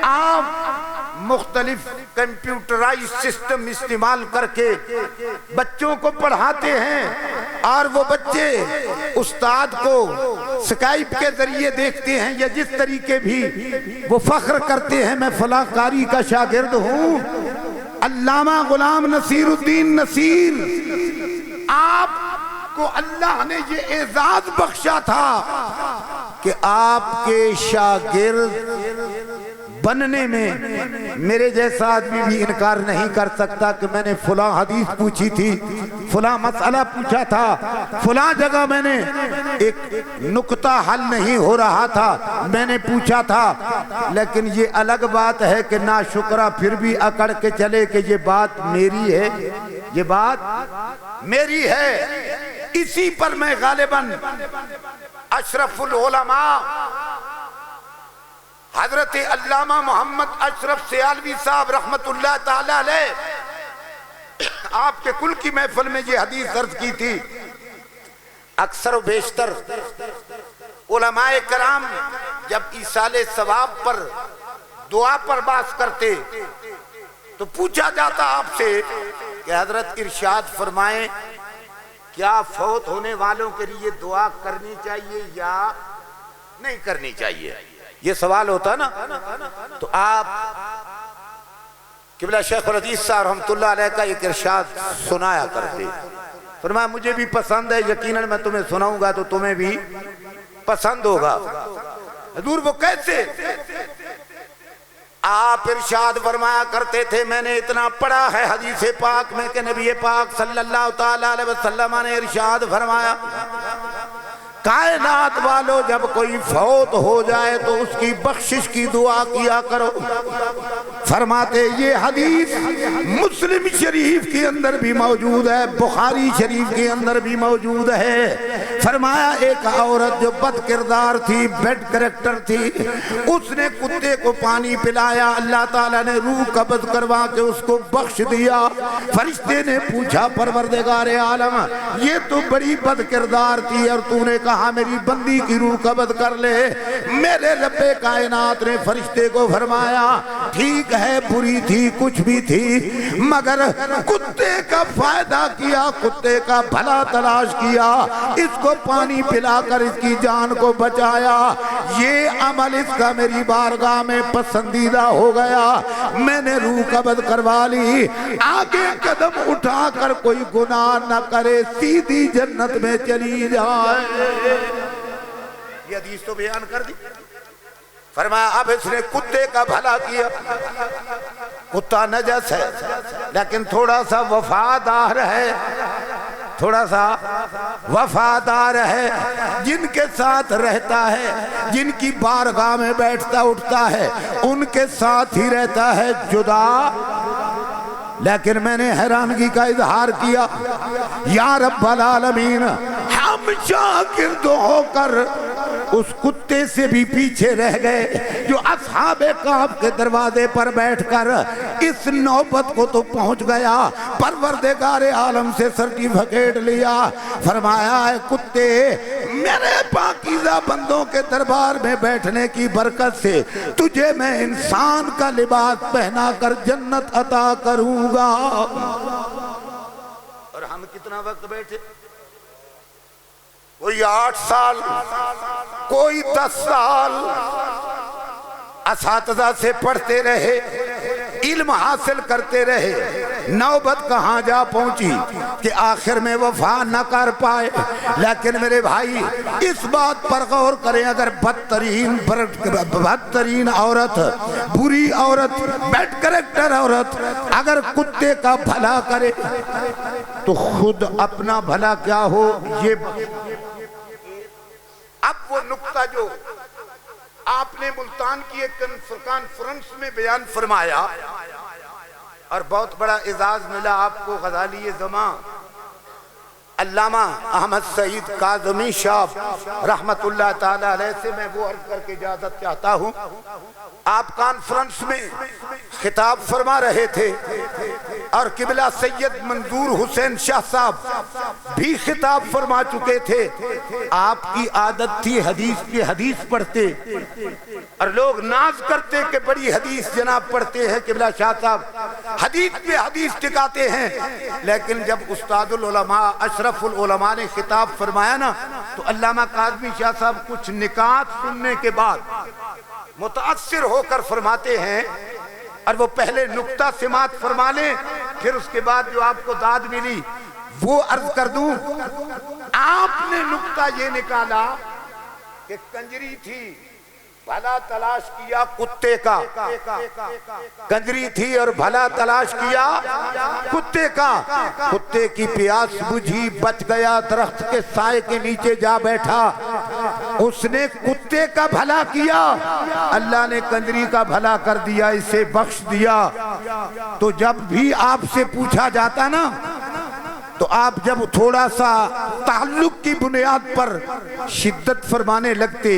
آپ مختلف کمپیوٹرائز سسٹم استعمال کر کے بچوں کو پڑھاتے ہیں، اور وہ بچے استاد کو سکائپ کے ذریعے دیکھتے ہیں یا جس طریقے بھی وہ فخر کرتے ہیں میں فلاں قاری کا شاگرد ہوں۔ علامہ غلام نصیر الدین نصیر، آپ کو اللہ نے یہ اعزاز بخشا تھا کہ آپ کے شاگرد بننے میں میرے جیسا آدمی بھی انکار نہیں کر سکتا کہ میں نے فلاں حدیث پوچھی تھی، فلاں مسئلہ پوچھا تھا، فلاں جگہ میں نے ایک نکتہ حل نہیں ہو رہا تھا میں نے پوچھا تھا۔ لیکن یہ الگ بات ہے کہ ناشکرہ پھر بھی اکڑ کے چلے کہ یہ بات میری ہے، یہ بات میری ہے۔ اسی پر میں غالباً اشرف العلماء حضرت علامہ محمد اشرف سیالوی صاحب رحمت اللہ تعالیٰ علیہ آپ کے کل کی محفل میں یہ حدیث درج کی تھی۔ اکثر و بیشتر علماء کرام جب ایصال ثواب پر دعا پر بات کرتے تو پوچھا جاتا آپ سے کہ حضرت ارشاد فرمائیں کیا فوت ہونے والوں کے لیے دعا کرنی چاہیے یا نہیں کرنی چاہیے، یہ سوال ہوتا نا۔ تو آپ قبلہ شیخ الحدیث صاحب رحمت اللہ علیہ کا ایک ارشاد سنایا کرتے، فرمایا مجھے بھی پسند ہے، یقیناً میں تمہیں سناؤں گا تو تمہیں بھی پسند ہوگا۔ حضور وہ کیسے؟ آپ ارشاد فرمایا کرتے تھے، میں نے اتنا پڑھا ہے حدیث پاک میں کہ نبی پاک صلی اللہ تعالیٰ علیہ وسلم نے ارشاد فرمایا کائنات والو جب کوئی فوت ہو جائے تو اس کی بخشش کی دعا کیا کرو۔ فرماتے یہ حدیث مسلم شریف کے اندر بھی موجود ہے، بخاری شریف کے اندر بھی موجود ہے۔ فرمایا ایک عورت جو بد کردار تھی، بیڈ کریکٹر تھی، اس نے کتے کو پانی پلایا، اللہ تعالیٰ نے روح قبض کروا کے اس کو بخش دیا۔ فرشتے نے پوچھا پروردگار عالم یہ تو بڑی بد کردار تھی اور تو نے کہا میری بندی کی روح قبض کر لے۔ میرے رب کائنات نے فرشتے کو فرمایا ٹھیک ہے بری تھی کچھ بھی تھی مگر کتے کا فائدہ کیا، کتے کا بھلا تلاش کیا، اس کو پانی پلا کر اس کی جان کو بچایا، یہ عمل اس کا میری بارگاہ میں پسندیدہ ہو گیا، میں نے روح قبض کروا لی۔ آگے قدم اٹھا کر کوئی گناہ نہ کرے، سیدھی جنت میں چلی جائے۔ یہ حدیث تو بیان کر دی۔ فرمایا اب اس نے کتے کا بھلا کیا، کتا نجس ہے لیکن تھوڑا سا وفادار ہے، تھوڑا سا وفادار ہے، جن کے ساتھ رہتا ہے، جن کی بارگاہ میں بیٹھتا اٹھتا ہے ان کے ساتھ ہی رہتا ہے جدا۔ لیکن میں نے حیرانگی کا اظہار کیا یا رب العالمین ہم شاگرد ہو کر اس کتے سے بھی پیچھے رہ گئے جو اصحاب کہف کے دروازے پر بیٹھ کر اس نوبت کو تو پہنچ گیا، پروردگار عالم سے سرٹیفکیٹ لیا۔ فرمایا اے کتے میرے پاکیزہ بندوں کے دربار میں بیٹھنے کی برکت سے تجھے میں انسان کا لباس پہنا کر جنت عطا کروں گا۔ اور ہم کتنا وقت بیٹھے؟ کوئی 8 سال، کوئی 10 سال اساتذہ سے پڑھتے رہے، علم حاصل کرتے رہے، نوبت کہاں جا پہنچی کہ آخر میں وفا نہ کر پائے۔ لیکن میرے بھائی اس بات پر غور کریں، اگر بدترین عورت، بری عورت، بیڈ کریکٹر عورت اگر کتے کا بھلا کرے تو خود اپنا بھلا کیا ہو۔ یہ اب وہ نقطہ جو آپ نے ملتان کی ایک کانفرنس میں بیان فرمایا اور بہت بڑا اعزاز ملا آپ کو، غزالی زمان علامہ احمد سعید کاظمی صاحب رحمت اللہ تعالی علیہ سے میں وہ عرض کر کے اجازت چاہتا ہوں۔ آپ کانفرنس میں خطاب فرما رہے تھے اور قبلہ سید منظور حسین شاہ صاحب بھی خطاب فرما چکے تھے۔ آپ کی عادت تھی حدیث کی حدیث پڑھتے اور لوگ ناز کرتے کہ بڑی حدیث جناب پڑھتے ہیں قبلہ شاہ صاحب، حدیث پہ حدیث ٹکاتے ہیں۔ لیکن جب استاد العلماء اشرف العلماء نے خطاب فرمایا نا تو علامہ کاظمی شاہ صاحب کچھ نکات سننے کے بعد متاثر ہو کر فرماتے ہیں، اور وہ پہلے نقطہ سماعت فرما لیں، پھر اس کے بعد جو آپ کو داد ملی وہ عرض کر دوں۔ آپ نے نقطہ یہ نکالا کہ کنجری تھی، بھلا تلاش کیا کتے کا، کنجری تھی اور بھلا تلاش کیا کتے کا، کتے کی پیاس بجھی، بچ گیا، درخت کے سائے کے نیچے جا بیٹھا۔ اس نے کتے کا بھلا کیا، اللہ نے کنجری کا بھلا کر دیا، اسے بخش دیا۔ تو جب بھی آپ سے پوچھا جاتا نا تو آپ جب تھوڑا سا تعلق کی بنیاد پر شدت فرمانے لگتے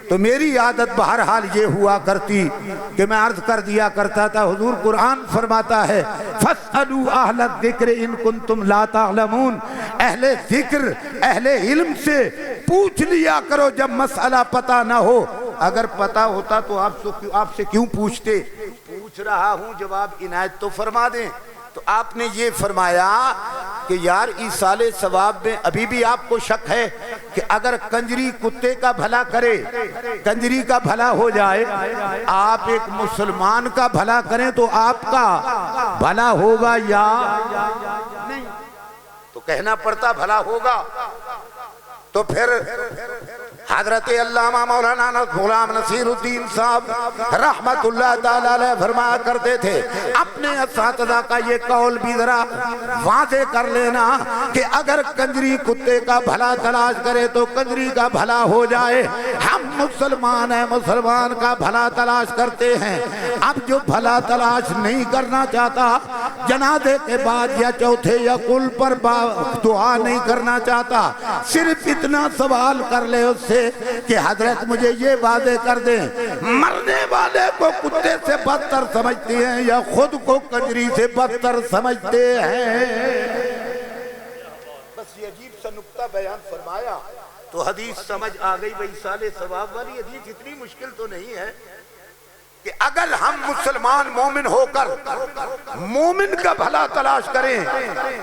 تو میری عادت بہرحال یہ ہوا کرتی کہ میں عرض کر دیا کرتا تھا، حضور قرآن فرماتا ہے فَاسْأَلُوا أَهْلَ الذِّكْرِ إِن كُنتُمْ لَا تَعْلَمُونَ، اہل ذکر اہل علم سے پوچھ لیا کرو جب مسئلہ پتہ نہ ہو۔ اگر پتہ ہوتا تو آپ سے کیوں پوچھتے؟ پوچھ رہا ہوں، جواب عنایت تو فرما دیں۔ تو آپ نے یہ فرمایا کہ یار ایصال ثواب میں ابھی بھی آپ کو شک ہے کہ اگر کنجری کتے کا بھلا کرے، کنجری کا بھلا ہو جائے، آپ ایک مسلمان کا بھلا کریں تو آپ کا بھلا ہوگا یا نہیں؟ تو کہنا پڑتا بھلا ہوگا۔ تو پھر حضرت علامہ مولانا غلام نصیر الدین صاحب رحمت اللہ تعالی علیہ فرمایا کرتے تھے، اپنے اساتذہ کا یہ قول بھی ذرا واضح کر لینا کہ اگر کنجری کتے کا بھلا تلاش کرے تو کنجری کا بھلا ہو جائے۔ ہم مسلمان ہیں، مسلمان کا بھلا تلاش کرتے ہیں۔ اب جو بھلا تلاش نہیں کرنا چاہتا، جنازے کے بعد یا چوتھے یا کل پر دعا نہیں کرنا چاہتا، صرف اتنا سوال کر لے اس سے کہ حضرت مجھے یہ واضح کر دیں، مرنے والے کو کتے سے بدتر سمجھتے ہیں یا خود کو کنجری سے بدتر سمجھتے ہیں؟ بس یہ عجیب سا نقطہ بیان فرمایا تو حدیث سمجھ آ گئی۔ بھئی ایصال ثواب والی حدیث اتنی مشکل تو نہیں ہے کہ اگر ہم مسلمان مومن ہو کر مومن کا بھلا تلاش کریں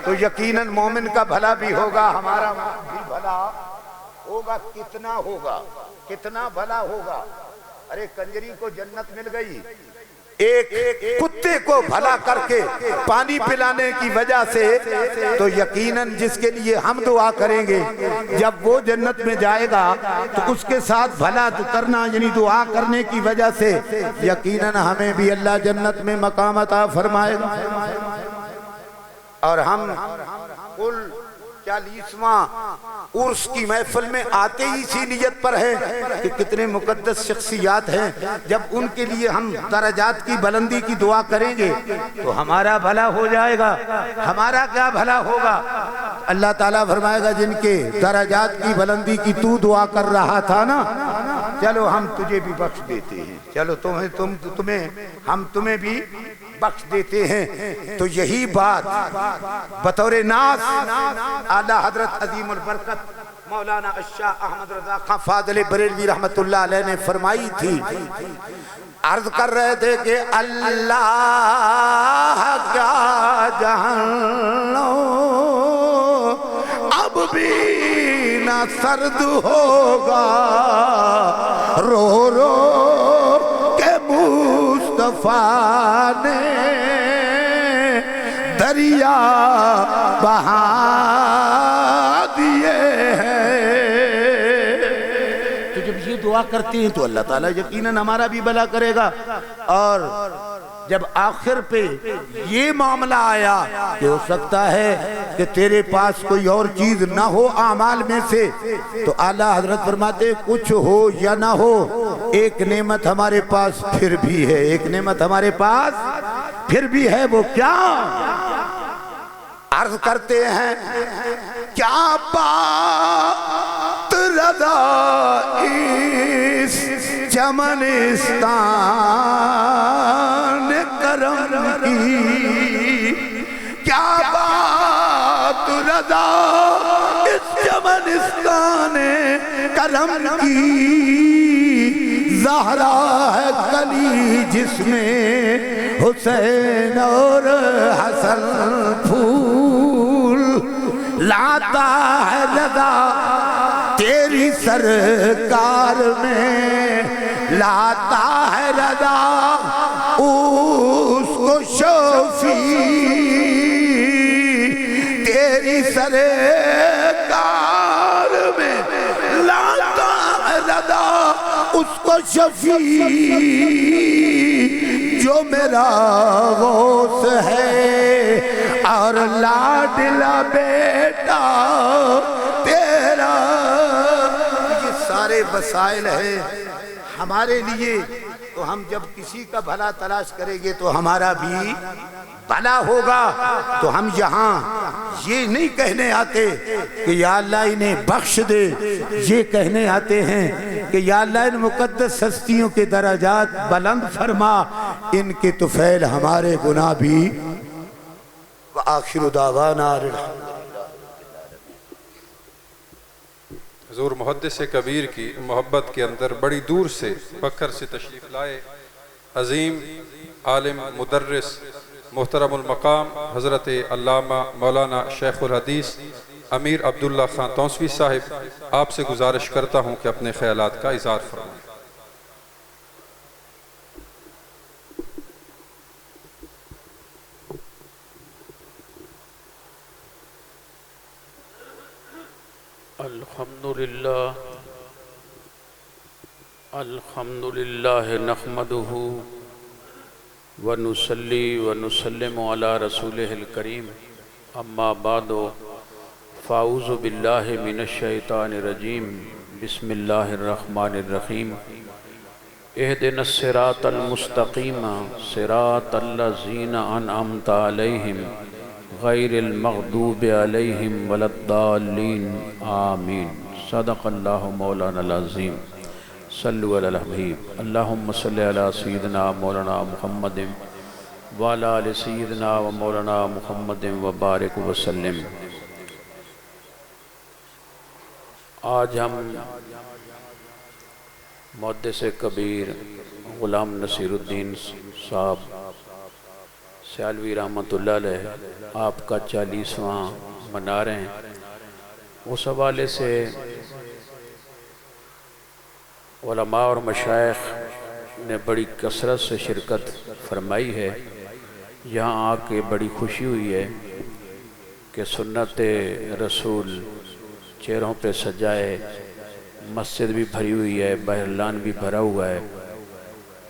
تو یقیناً مومن کا بھلا بھی ہوگا، ہمارا بھی بھلا ہوگا۔ کتنا ہوگا؟ کتنا بھلا ہوگا؟ ارے کنجری کو جنت مل گئی، ایک کتے کو بھلا کر کے پانی پلانے کی وجہ سے، تو یقیناً جس کے لیے ہم دعا کریں گے جب وہ جنت میں جائے گا تو اس کے ساتھ بھلا کرنا یعنی دعا کرنے کی وجہ سے یقیناً ہمیں بھی اللہ جنت میں مقام عطا فرمائے گا۔ اور ہم کل 40واں عرس کی محفل میں آتے ہی اسی نیت پر ہے کہ کتنے مقدس شخصیات ہیں، جب ان کے لیے ہم درجات کی بلندی کی دعا کریں گے تو ہمارا بھلا ہو جائے گا۔ ہمارا کیا بھلا ہوگا؟ اللہ تعالیٰ فرمائے گا جن کے درجات کی بلندی کی تو دعا کر رہا تھا نا، چلو ہم تجھے بھی بخش دیتے ہیں، چلو ہم تمہیں بھی بخش دیتے ہیں۔ تو یہی بات بطور ناز اعلیٰ حضرت عظیم البرکت مولانا الشاہ احمد رضا خان فاضل بریلوی رحمت اللہ علیہ نے فرمائی تھی۔ عرض کر رہے تھے کہ اللہ کیا جانو اب بھی نہ سرد ہوگا، رو رو کہ مصطفیٰ نے دریا بہا دیے ہیں۔ تو جب یہ دعا کرتے ہیں تو اللہ تعالیٰ یقیناً ہمارا بھی بھلا کرے گا۔ اور جب آخر پہ یہ معاملہ آیا کہ ہو سکتا ہے کہ تیرے پاس کوئی اور چیز نہ ہو اعمال میں سے، تو اعلیٰ حضرت فرماتے کچھ ہو یا نہ ہو، ایک نعمت ہمارے پاس پھر بھی ہے، ایک نعمت ہمارے پاس پھر بھی ہے۔ وہ کیا؟ عرض کرتے ہیں کیا بات رضا اس چمنستان کرم کی، کیا بات رضا اس چمنستان کرم کی، زہرا ہے کلی جس میں حسین اور حسن پھول، لاتا ہے رضا تیری سرکار میں، لاتا ہے رضا اس کو شفیع تیری سرکار میں، لاتا ہے رضا اس کو شفیع جو میرا غوث ہے اور لاڈلا بیٹا تیرا۔ یہ سارے وسائل ہیں ہمارے لیے، تو ہم جب کسی کا بھلا تلاش کریں گے تو ہمارا بھی بھلا ہوگا۔ تو ہم یہاں یہ نہیں کہنے آتے کہ یا اللہ انہیں بخش دے، یہ کہنے آتے ہیں کہ یا اللہ ان مقدس ہستیوں کے درجات بلند فرما، ان کے طفیل ہمارے گناہ بھی۔ وآخر دعوانا
حضور محدث کبیر کی محبت کے اندر بڑی دور سے بکر سے تشریف لائے عظیم عالم مدرس محترم المقام حضرت علامہ مولانا شیخ الحدیث امیر عبداللہ خان تونسوی صاحب، آپ سے گزارش کرتا ہوں کہ اپنے خیالات کا اظہار فرمائیں۔
الحمدللہ نحمدہ ونصلی ونسلم علی رسولہ الکریم، اما بعد فاعوذ باللہ من الشیطان الرجیم، بسم اللہ الرحمن الرحیم۔ اہدنا الصراط المستقیم صراط الذین انعمت علیہم غیر المغضوب علیہم ولا الضالین آمین۔ صدق اللہ مولانا العظیم۔ صلو علی الحبیب، اللہم صلی علی سیدنا مولانا محمد وعلی آل سیدنا و مولانا محمد وبارک وسلم۔ آج ہم محدث کبیر غلام نصیر الدین صاحب سیالوی رحمۃ اللہ علیہ آپ کا 40واں منا رہے ہیں۔ اس حوالے سے علماء اور مشائخ نے بڑی کثرت سے شرکت فرمائی ہے۔ یہاں آ کے بڑی خوشی ہوئی ہے کہ سنت رسول چہروں پہ سجائے، مسجد بھی بھری ہوئی ہے، بہرلان بھی بھرا ہوا ہے۔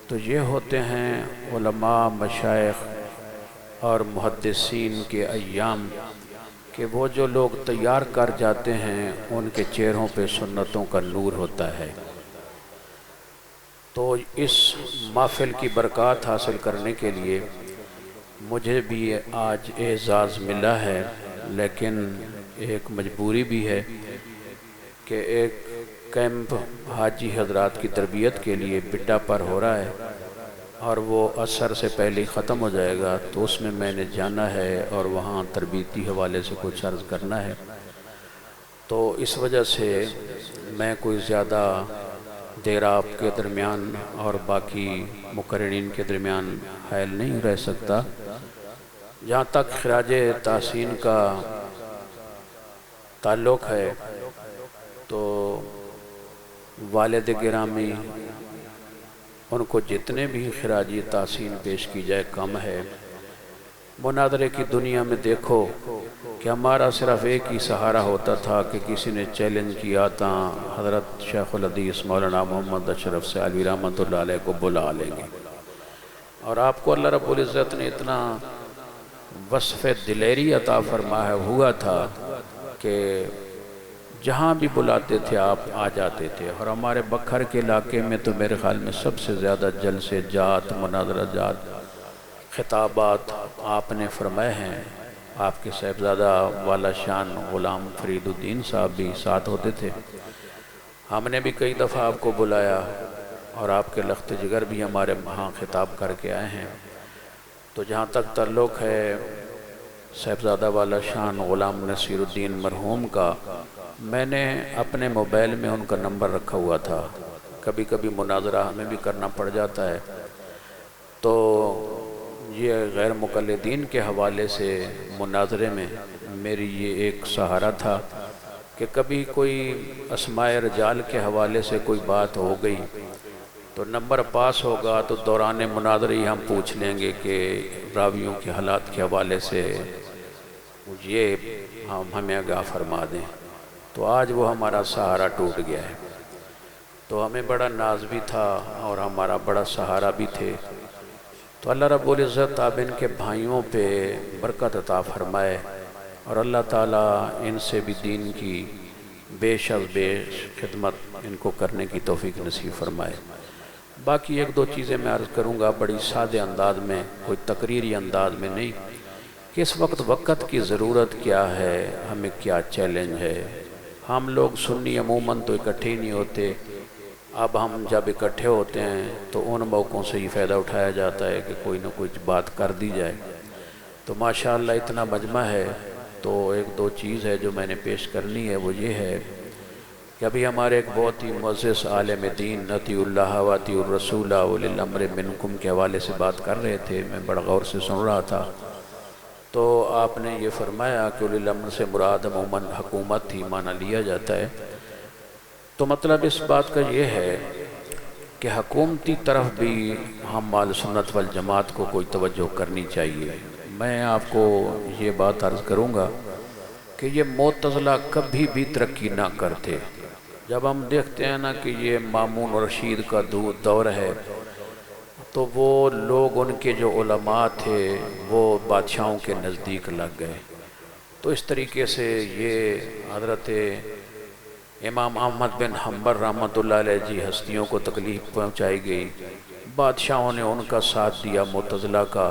تو یہ ہوتے ہیں علماء مشائخ اور محدثین کے ایام کہ وہ جو لوگ تیار کر جاتے ہیں ان کے چہروں پہ سنتوں کا نور ہوتا ہے۔ تو اس محفل کی برکات حاصل کرنے کے لیے مجھے بھی آج اعزاز ملا ہے، لیکن ایک مجبوری بھی ہے کہ ایک کیمپ حاجی حضرات کی تربیت کے لیے بٹا پر ہو رہا ہے اور وہ عصر سے پہلے ختم ہو جائے گا، تو اس میں نے جانا ہے اور وہاں تربیتی حوالے سے کچھ عرض کرنا ہے۔ تو اس وجہ سے میں کوئی زیادہ دیر آپ کے درمیان اور باقی مقررین کے درمیان حائل نہیں رہ سکتا۔ جہاں تک خراج تحسین کا تعلق ہے تو والد گرامی ان کو جتنے بھی خراج تحسین پیش کی جائے کم ہے۔ مناظرے کی دنیا میں دیکھو کہ ہمارا صرف ایک ہی سہارا ہوتا تھا کہ کسی نے چیلنج کیا تا حضرت شیخ الحدیث مولانا محمد اشرف سالوی رحمۃ اللہ علیہ کو بلا لیں گے، اور آپ کو اللہ رب العزت نے اتنا وصف دلیری عطا فرمایا ہوا تھا کہ جہاں بھی بلاتے تھے آپ آ جاتے تھے۔ اور ہمارے بکھر کے علاقے میں تو میرے خیال میں سب سے زیادہ جلسے جات، مناظرہ جات، خطابات آپ نے فرمائے ہیں۔ آپ کے صاحبزادہ والا شان غلام فرید الدین صاحب بھی ساتھ ہوتے تھے۔ ہم نے بھی کئی دفعہ آپ کو بلایا، اور آپ کے لخت جگر بھی ہمارے وہاں خطاب کر کے آئے ہیں۔ تو جہاں تک تعلق ہے صاحبزادہ والا شان غلام نصیر الدین مرحوم کا، میں نے اپنے موبائل میں ان کا نمبر رکھا ہوا تھا۔ کبھی کبھی مناظرہ ہمیں بھی کرنا پڑ جاتا ہے، تو یہ غیر مقلدین کے حوالے سے مناظرے میں میری یہ ایک سہارا تھا کہ کبھی کوئی اسماء رجال کے حوالے سے کوئی بات ہو گئی تو نمبر پاس ہوگا تو دوران مناظرہ ہی ہم پوچھ لیں گے کہ راویوں کے حالات کے حوالے سے یہ ہمیں آگاہ فرما دیں۔ تو آج وہ ہمارا سہارا ٹوٹ گیا ہے، تو ہمیں بڑا ناز بھی تھا اور ہمارا بڑا سہارا بھی تھے۔ تو اللہ رب العزت آپ ان کے بھائیوں پہ برکت عطا فرمائے، اور اللہ تعالیٰ ان سے بھی دین کی بے شک بے خدمت ان کو کرنے کی توفیق نصیب فرمائے۔ باقی ایک دو چیزیں میں عرض کروں گا بڑی سادے انداز میں، کوئی تقریری انداز میں نہیں، کہ اس وقت کی ضرورت کیا ہے، ہمیں کیا چیلنج ہے۔ ہم لوگ سنی عموماً تو اکٹھے ہی نہیں ہوتے، اب ہم جب اکٹھے ہوتے ہیں تو ان موقعوں سے ہی فائدہ اٹھایا جاتا ہے کہ کوئی نہ کوئی بات کر دی جائے۔ تو ماشاءاللہ اتنا مجمع ہے، تو ایک دو چیز ہے جو میں نے پیش کرنی ہے، وہ یہ ہے کہ ابھی ہمارے ایک بہت ہی معزز عالم دین اطیعوا اللہ و اطیعوا الرسول واولی الامر منکم کے حوالے سے بات کر رہے تھے، میں بڑا غور سے سن رہا تھا۔ تو آپ نے یہ فرمایا کہ اولی الامر سے مراد عموماً حکومت ہی معنی لیا جاتا ہے۔ تو مطلب اس بات کا یہ ہے کہ حکومتی طرف بھی ہم اہل سنت والجماعت کو کوئی توجہ کرنی چاہیے۔ میں آپ کو یہ بات عرض کروں گا کہ یہ معتزلہ کبھی بھی ترقی نہ کرتے۔ جب ہم دیکھتے ہیں نا کہ یہ مامون رشید کا دور ہے، تو وہ لوگ ان کے جو علماء تھے وہ بادشاہوں کے نزدیک لگ گئے۔ تو اس طریقے سے یہ حضرت امام احمد بن حنبل رحمۃ اللہ علیہ جی ہستیوں کو تکلیف پہنچائی گئی، بادشاہوں نے ان کا ساتھ دیا معتزلہ کا،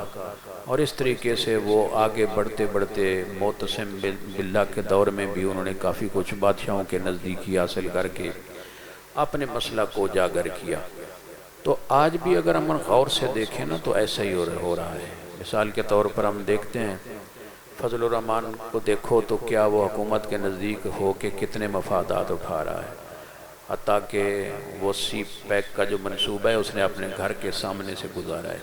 اور اس طریقے سے وہ آگے بڑھتے بڑھتے معتصم باللہ کے دور میں بھی انہوں نے کافی کچھ بادشاہوں کے نزدیکی حاصل کر کے اپنے مسئلہ کو اجاگر کیا۔ تو آج بھی اگر ہم غور سے دیکھیں نا تو ایسا ہی ہو رہا ہے۔ مثال کے طور پر ہم دیکھتے ہیں فضل الرحمان کو دیکھو تو کیا وہ حکومت کے نزدیک ہو کے کتنے مفادات اٹھا رہا ہے، حتیٰ کہ وہ سی پیک کا جو منصوبہ ہے اس نے اپنے گھر کے سامنے سے گزارا ہے۔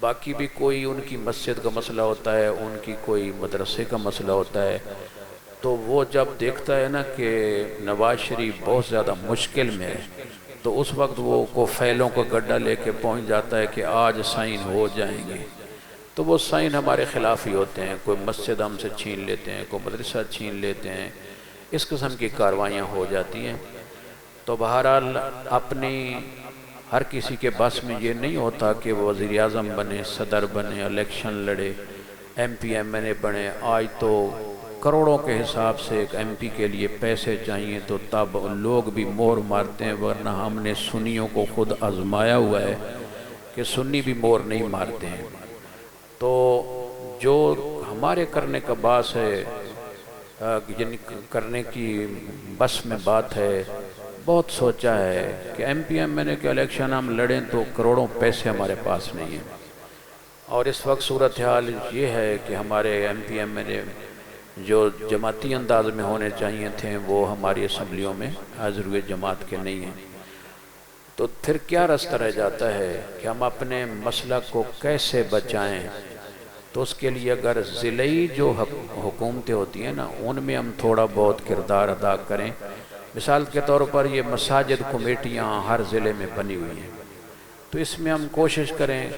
باقی بھی کوئی ان کی مسجد کا مسئلہ ہوتا ہے، ان کی کوئی مدرسے کا مسئلہ ہوتا ہے، تو وہ جب دیکھتا ہے نا کہ نواز شریف بہت زیادہ مشکل میں ہے تو اس وقت وہ کو فیلوں کا گڈھا لے کے پہنچ جاتا ہے کہ آج سائن ہو جائیں گے، تو وہ سائن ہمارے خلاف ہی ہوتے ہیں۔ کوئی مسجد ہم سے چھین لیتے ہیں، کوئی مدرسہ چھین لیتے ہیں، اس قسم کی کاروائیاں ہو جاتی ہیں۔ تو بہرحال اپنی ہر کسی کے بس میں یہ نہیں ہوتا کہ وہ وزیر اعظم بنے، صدر بنے، الیکشن لڑے، ایم پی ایم این اے بنے۔ آج تو کروڑوں کے حساب سے ایک ایم پی کے لیے پیسے چاہیے، تو تب لوگ بھی مور مارتے ہیں، ورنہ ہم نے سنیوں کو خود آزمایا ہوا ہے کہ سنی بھی مور نہیں مارتے ہیں۔ تو جو ہمارے کرنے کا باعث ہے، یعنی کرنے کی بس میں بات ہے، بہت سوچا ہے کہ ایم پی ایم این اے کے الیکشن ہم لڑیں تو کروڑوں پیسے ہمارے پاس نہیں ہیں، اور اس وقت صورتحال یہ ہے کہ ہمارے ایم پی ایم این اے جو جماعتی انداز میں ہونے چاہیے تھے وہ ہماری اسمبلیوں میں حاضر ہوئے جماعت کے نہیں ہیں۔ تو پھر کیا رستہ رہ جاتا ہے کہ ہم اپنے مسلک کو کیسے بچائیں؟ تو اس کے لیے اگر ضلعی جو حکومتیں ہوتی ہیں نا ان میں ہم تھوڑا بہت کردار ادا کریں۔ مثال کے طور پر یہ مساجد کمیٹیاں ہر ضلع میں بنی ہوئی ہیں، تو اس میں ہم کوشش کریں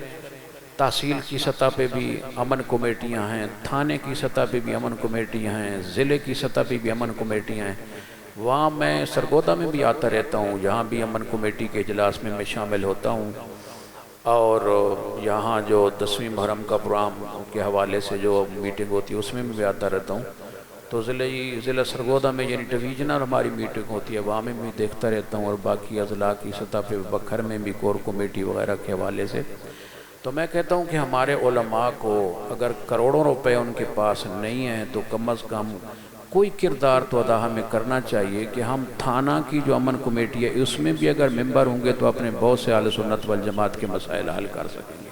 تحصیل کی سطح پہ بھی امن کمیٹیاں ہیں، تھانے کی سطح پہ بھی امن کمیٹیاں ہیں، ضلع کی سطح پہ بھی امن کمیٹیاں ہیں۔ وہاں میں سرگودا میں بھی آتا رہتا ہوں، جہاں بھی امن کمیٹی کے اجلاس میں شامل ہوتا ہوں، اور یہاں جو 10ویں محرم کا پروگرام کے حوالے سے جو میٹنگ ہوتی ہے اس میں بھی آتا رہتا ہوں۔ تو ضلع سرگودا میں یعنی ڈویژنل ہماری میٹنگ ہوتی ہے، وہاں میں بھی دیکھتا رہتا ہوں، اور باقی اضلاع کی سطح پہ بکھر میں بھی کور کمیٹی وغیرہ کے حوالے سے۔ تو میں کہتا ہوں کہ ہمارے علماء کو اگر کروڑوں روپے ان کے پاس نہیں ہیں تو کم از کم کوئی کردار تو ادا ہمیں کرنا چاہیے کہ ہم تھانہ کی جو امن کمیٹی ہے اس میں بھی اگر ممبر ہوں گے تو اپنے بہت سے اہل سنت والجماعت کے مسائل حل کر سکیں گے،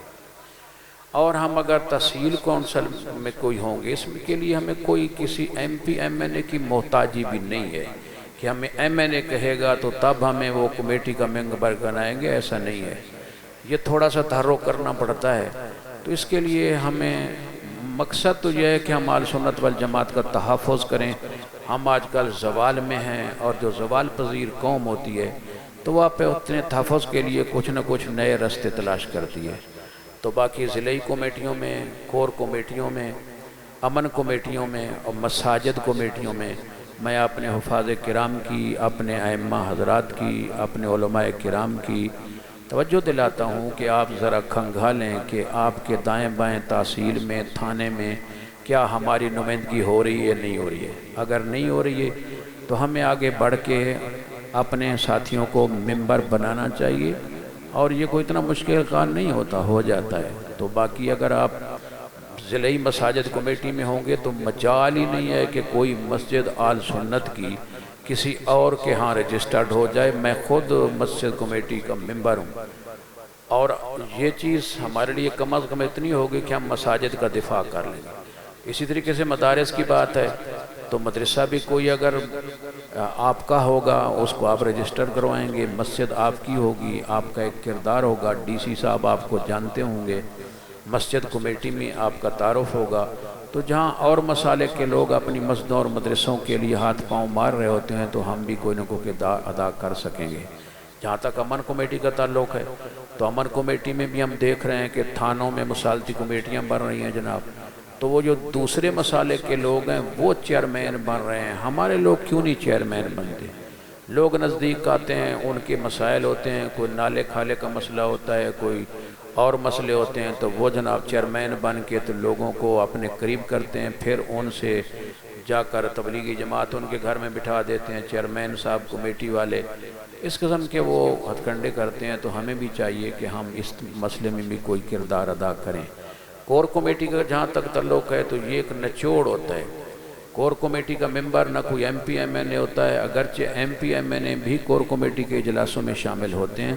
اور ہم اگر تحصیل کونسل میں کوئی ہوں گے اس کے لیے ہمیں کوئی کسی ایم پی ایم این اے کی محتاجی بھی نہیں ہے کہ ہمیں ایم این اے کہے گا تو تب ہمیں وہ کمیٹی کا ممبر بنائیں گے، ایسا نہیں ہے۔ یہ تھوڑا سا تحرک کرنا پڑتا ہے، تو اس کے لیے ہمیں مقصد تو یہ ہے کہ ہم اہل سنت والجماعت کا تحفظ کریں۔ ہم آج کل زوال میں ہیں، اور جو زوال پذیر قوم ہوتی ہے تو وہ اپنے تحفظ کے لیے کچھ نہ کچھ نئے راستے تلاش کرتی ہے۔ تو باقی ضلعی کمیٹیوں میں، کور کمیٹیوں میں، امن کمیٹیوں میں اور مساجد کمیٹیوں میں اپنے حفاظ کرام کی، اپنے ائمہ حضرات کی، اپنے علماء کرام کی توجہ دلاتا ہوں کہ آپ ذرا کھنگالیں کہ آپ کے دائیں بائیں تحصیل میں، تھانے میں کیا ہماری نمائندگی ہو رہی ہے نہیں ہو رہی ہے۔ اگر نہیں ہو رہی ہے تو ہمیں آگے بڑھ کے اپنے ساتھیوں کو ممبر بنانا چاہیے، اور یہ کوئی اتنا مشکل کام نہیں ہوتا، ہو جاتا ہے۔ تو باقی اگر آپ ضلعی مساجد کمیٹی میں ہوں گے تو مجال ہی نہیں ہے کہ کوئی مسجد آل سنت کی کسی اور کے ہاں رجسٹرڈ ہو جائے۔ میں خود مسجد کمیٹی کا ممبر ہوں، اور یہ چیز ہمارے لیے کم از کم اتنی ہوگی کہ ہم مساجد کا دفاع کر لیں گے۔ اسی طریقے سے مدارس کی بات ہے تو مدرسہ بھی کوئی اگر آپ کا ہوگا اس کو آپ رجسٹر کروائیں گے، مسجد آپ کی ہوگی، آپ کا ایک کردار ہوگا، ڈی سی صاحب آپ کو جانتے ہوں گے، مسجد کمیٹی میں آپ کا تعارف ہوگا۔ تو جہاں اور مسالک کے لوگ اپنی مسجدوں اور مدرسوں کے لیے ہاتھ پاؤں مار رہے ہوتے ہیں تو ہم بھی کوئی نہ کوئی کردار ادا کر سکیں گے۔ جہاں تک امن کمیٹی کا تعلق ہے تو امن کمیٹی میں بھی ہم دیکھ رہے ہیں کہ تھانوں میں مصالحتی کمیٹیاں بن رہی ہیں جناب، تو وہ جو دوسرے مسالک کے لوگ ہیں وہ چیئرمین بن رہے ہیں، ہمارے لوگ کیوں نہیں چیئرمین بنتے؟ لوگ نزدیک آتے ہیں، ان کے مسائل ہوتے ہیں، کوئی نالے کھالے کا مسئلہ ہوتا ہے، کوئی اور مسئلے ہوتے ہیں، تو وہ جناب چیئرمین بن کے تو لوگوں کو اپنے قریب کرتے ہیں، پھر ان سے جا کر تبلیغی جماعت ان کے گھر میں بٹھا دیتے ہیں، چیئرمین صاحب کمیٹی والے اس قسم کے وہ ہتھ کنڈے کرتے ہیں۔ تو ہمیں بھی چاہیے کہ ہم اس مسئلے میں بھی کوئی کردار ادا کریں۔ کور کمیٹی کا جہاں تک تعلق ہے تو یہ ایک نچوڑ ہوتا ہے، کور کمیٹی کا ممبر نہ کوئی ایم پی ایم این اے ہوتا ہے، اگرچہ ایم پی ایم این اے بھی کور کمیٹی کے اجلاسوں میں شامل ہوتے ہیں،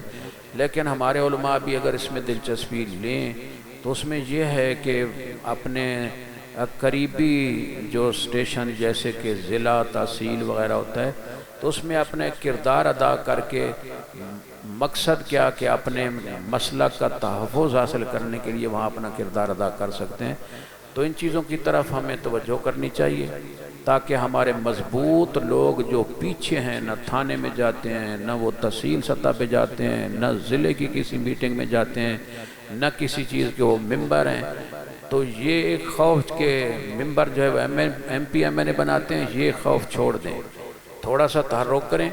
لیکن ہمارے علماء بھی اگر اس میں دلچسپی لیں تو اس میں یہ ہے کہ اپنے قریبی جو اسٹیشن جیسے کہ ضلع تحصیل وغیرہ ہوتا ہے تو اس میں اپنے کردار ادا کر کے مقصد کیا کہ اپنے مسلک کا تحفظ حاصل کرنے کے لیے وہاں اپنا کردار ادا کر سکتے ہیں۔ تو ان چیزوں کی طرف ہمیں توجہ کرنی چاہیے تاکہ ہمارے مضبوط لوگ جو پیچھے ہیں، نہ تھانے میں جاتے ہیں، نہ وہ تحصیل سطح پہ جاتے ہیں، نہ ضلع کی کسی میٹنگ میں جاتے ہیں، نہ کسی چیز کے وہ ممبر ہیں، تو یہ ایک خوف کے ممبر جو ہے ایم پی ایم این اے بناتے ہیں، یہ خوف چھوڑ دیں، تھوڑا سا تحرک کریں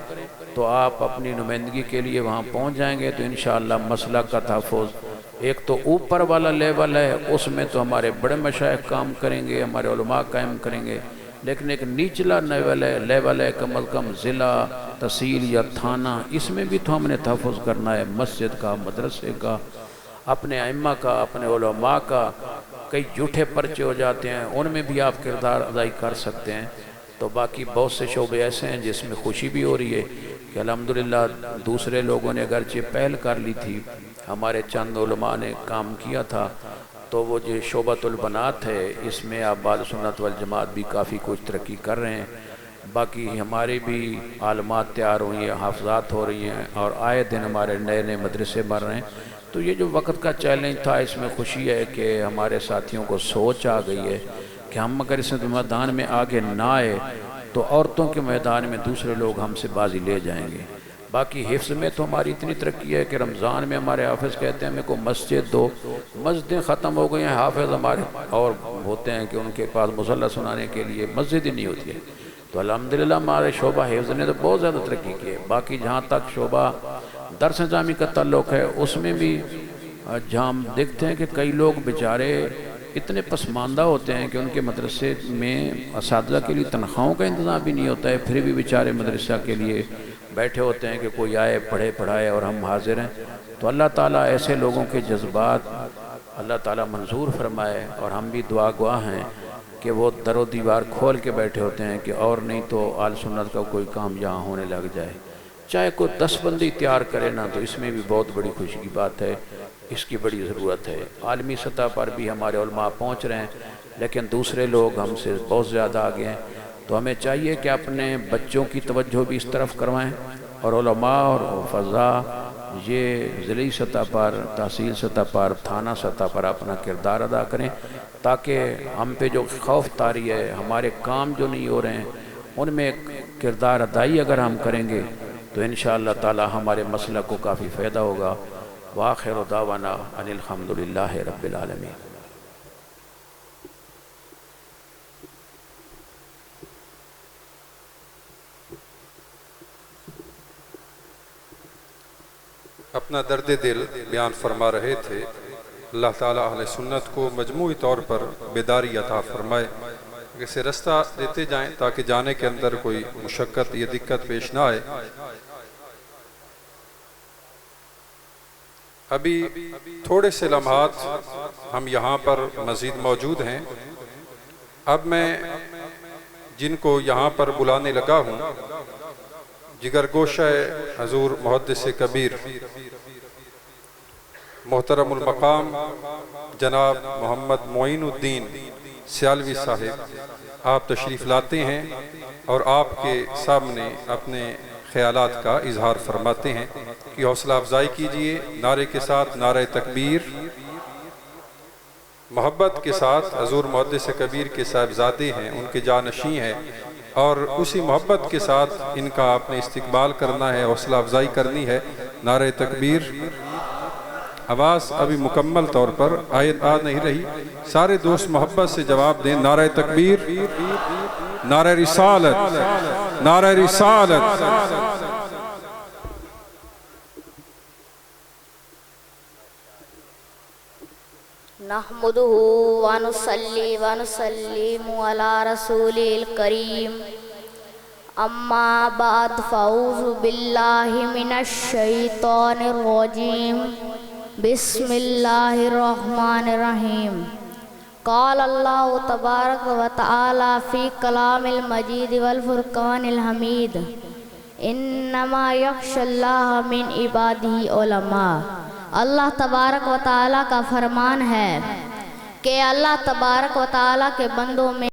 تو آپ اپنی نمائندگی کے لیے وہاں پہنچ جائیں گے۔ تو انشاءاللہ مسلک کا تحفظ ایک تو اوپر والا لیول ہے، اس میں تو ہمارے بڑے مشائخ کام کریں گے، ہمارے علماء قائم کریں گے، لیکن ایک نیچلا لیول ہے کم از کم ضلع تحصیل یا تھانہ، اس میں بھی تو ہم نے تحفظ کرنا ہے، مسجد کا، مدرسے کا، اپنے ائمہ کا، اپنے علماء کا۔ کئی جھوٹے پرچے ہو جاتے ہیں، ان میں بھی آپ کردار ادائی کر سکتے ہیں۔ تو باقی بہت سے شعبے ایسے ہیں جس میں خوشی بھی ہو رہی ہے کہ الحمدللہ دوسرے لوگوں نے اگرچہ پہل کر لی تھی، ہمارے چند علماء نے کام کیا تھا، تو وہ جو شعبۃ البنات ہے اس میں آپ اہل سنت والجماعت بھی کافی کچھ ترقی کر رہے ہیں۔ باقی ہمارے بھی عالمات تیار ہوئی ہیں، حافظات ہو رہی ہیں، اور آئے دن ہمارے نئے نئے مدرسے بن رہے ہیں۔ تو یہ جو وقت کا چیلنج تھا، اس میں خوشی ہے کہ ہمارے ساتھیوں کو سوچ آ گئی ہے کہ ہم اگر اس میدان میں آگے نہ آئے تو عورتوں کے میدان میں دوسرے لوگ ہم سے بازی لے جائیں گے۔ باقی حفظ میں تو ہماری اتنی ترقی ہے کہ رمضان میں ہمارے حافظ کہتے ہیں میرے کو مسجد دو، مسجدیں ختم ہو گئی ہیں، حافظ ہمارے اور ہوتے ہیں کہ ان کے پاس مصلی سنانے کے لیے مسجد ہی نہیں ہوتی ہے۔ تو الحمدللہ ہمارے شعبہ حفظ نے تو بہت زیادہ ترقی کی ہے۔ باقی جہاں تک شعبہ درس جامی کا تعلق ہے اس میں بھی جہاں ہم دیکھتے ہیں کہ کئی لوگ بیچارے اتنے پسماندہ ہوتے ہیں کہ ان کے مدرسے میں اساتذہ کے لیے تنخواہوں کا انتظام بھی نہیں ہوتا ہے، پھر بھی بیچارے مدرسہ کے لیے بیٹھے ہوتے ہیں کہ کوئی آئے پڑھے پڑھائے اور ہم حاضر ہیں۔ تو اللہ تعالیٰ ایسے لوگوں کے جذبات اللہ تعالیٰ منظور فرمائے، اور ہم بھی دعا گواہ ہیں کہ وہ در و دیوار کھول کے بیٹھے ہوتے ہیں کہ اور نہیں تو آل سنت کا کوئی کام یہاں ہونے لگ جائے، چاہے کوئی 10 بندی تیار کرے نا تو اس میں بھی بہت بڑی خوشی کی بات ہے، اس کی بڑی ضرورت ہے۔ عالمی سطح پر بھی ہمارے علماء پہنچ رہے ہیں، لیکن دوسرے لوگ ہم سے بہت زیادہ آگے ہیں، تو ہمیں چاہیے کہ اپنے بچوں کی توجہ بھی اس طرف کروائیں، اور علماء اور حفظاء یہ ضلعی سطح پر، تحصیل سطح پر، تھانہ سطح پر اپنا کردار ادا کریں، تاکہ ہم پہ جو خوف طاری ہے، ہمارے کام جو نہیں ہو رہے ہیں ان میں کردار ادائی اگر ہم کریں گے تو انشاءاللہ تعالی ہمارے مسلک کو کافی فائدہ ہوگا۔ وآخر دعوانا ان الحمدللہ رب العالمین۔
اپنا درد دل بیان فرما رہے تھے۔ اللہ تعالیٰ اہل سنت کو مجموعی طور پر بیداری عطا فرمائے، اسے رستہ دیتے جائیں تاکہ جانے کے اندر کوئی مشقت یا دقت پیش نہ آئے۔ ابھی تھوڑے سے لمحات ہم یہاں پر مزید موجود ہیں۔ اب میں جن کو یہاں پر بلانے لگا ہوں، جگر گوشہ حضور محدث کبیر محترم المقام جناب محمد معین الدین سیالوی صاحب آپ تشریف لاتے ہیں اور آپ کے سامنے اپنے خیالات کا اظہار فرماتے ہیں کہ حوصلہ افزائی کیجئے۔ نعرے کے ساتھ نعرہ تکبیر، محبت کے ساتھ حضور محدث کبیر کے صاحبزادے ہیں، ان کے جانشین ہیں، اور اسی محبت کے ساتھ ان کا آپ نے استقبال کرنا ہے، حوصلہ افزائی کرنی ہے۔ نعرہ تکبیر، آواز ابھی مکمل طور پر آ نہیں رہی، سارے دوست محبت سے جواب دیں۔ نعرہ تکبیر، نعرہ رسالت، نعرہ رسالت۔
نحمده ونصلي ونسلم على رسول الكريم اما بعد فاعوذ بالله من الشيطان الرجيم بسم الله الرحمن الرحيم قال الله تبارك وتعالى في كلام المجيد والفرقان الحميد انما يخشى الله من عباده علماء۔ اللہ تبارک و تعالیٰ کا فرمان ہے کہ اللہ تبارک و تعالیٰ کے بندوں میں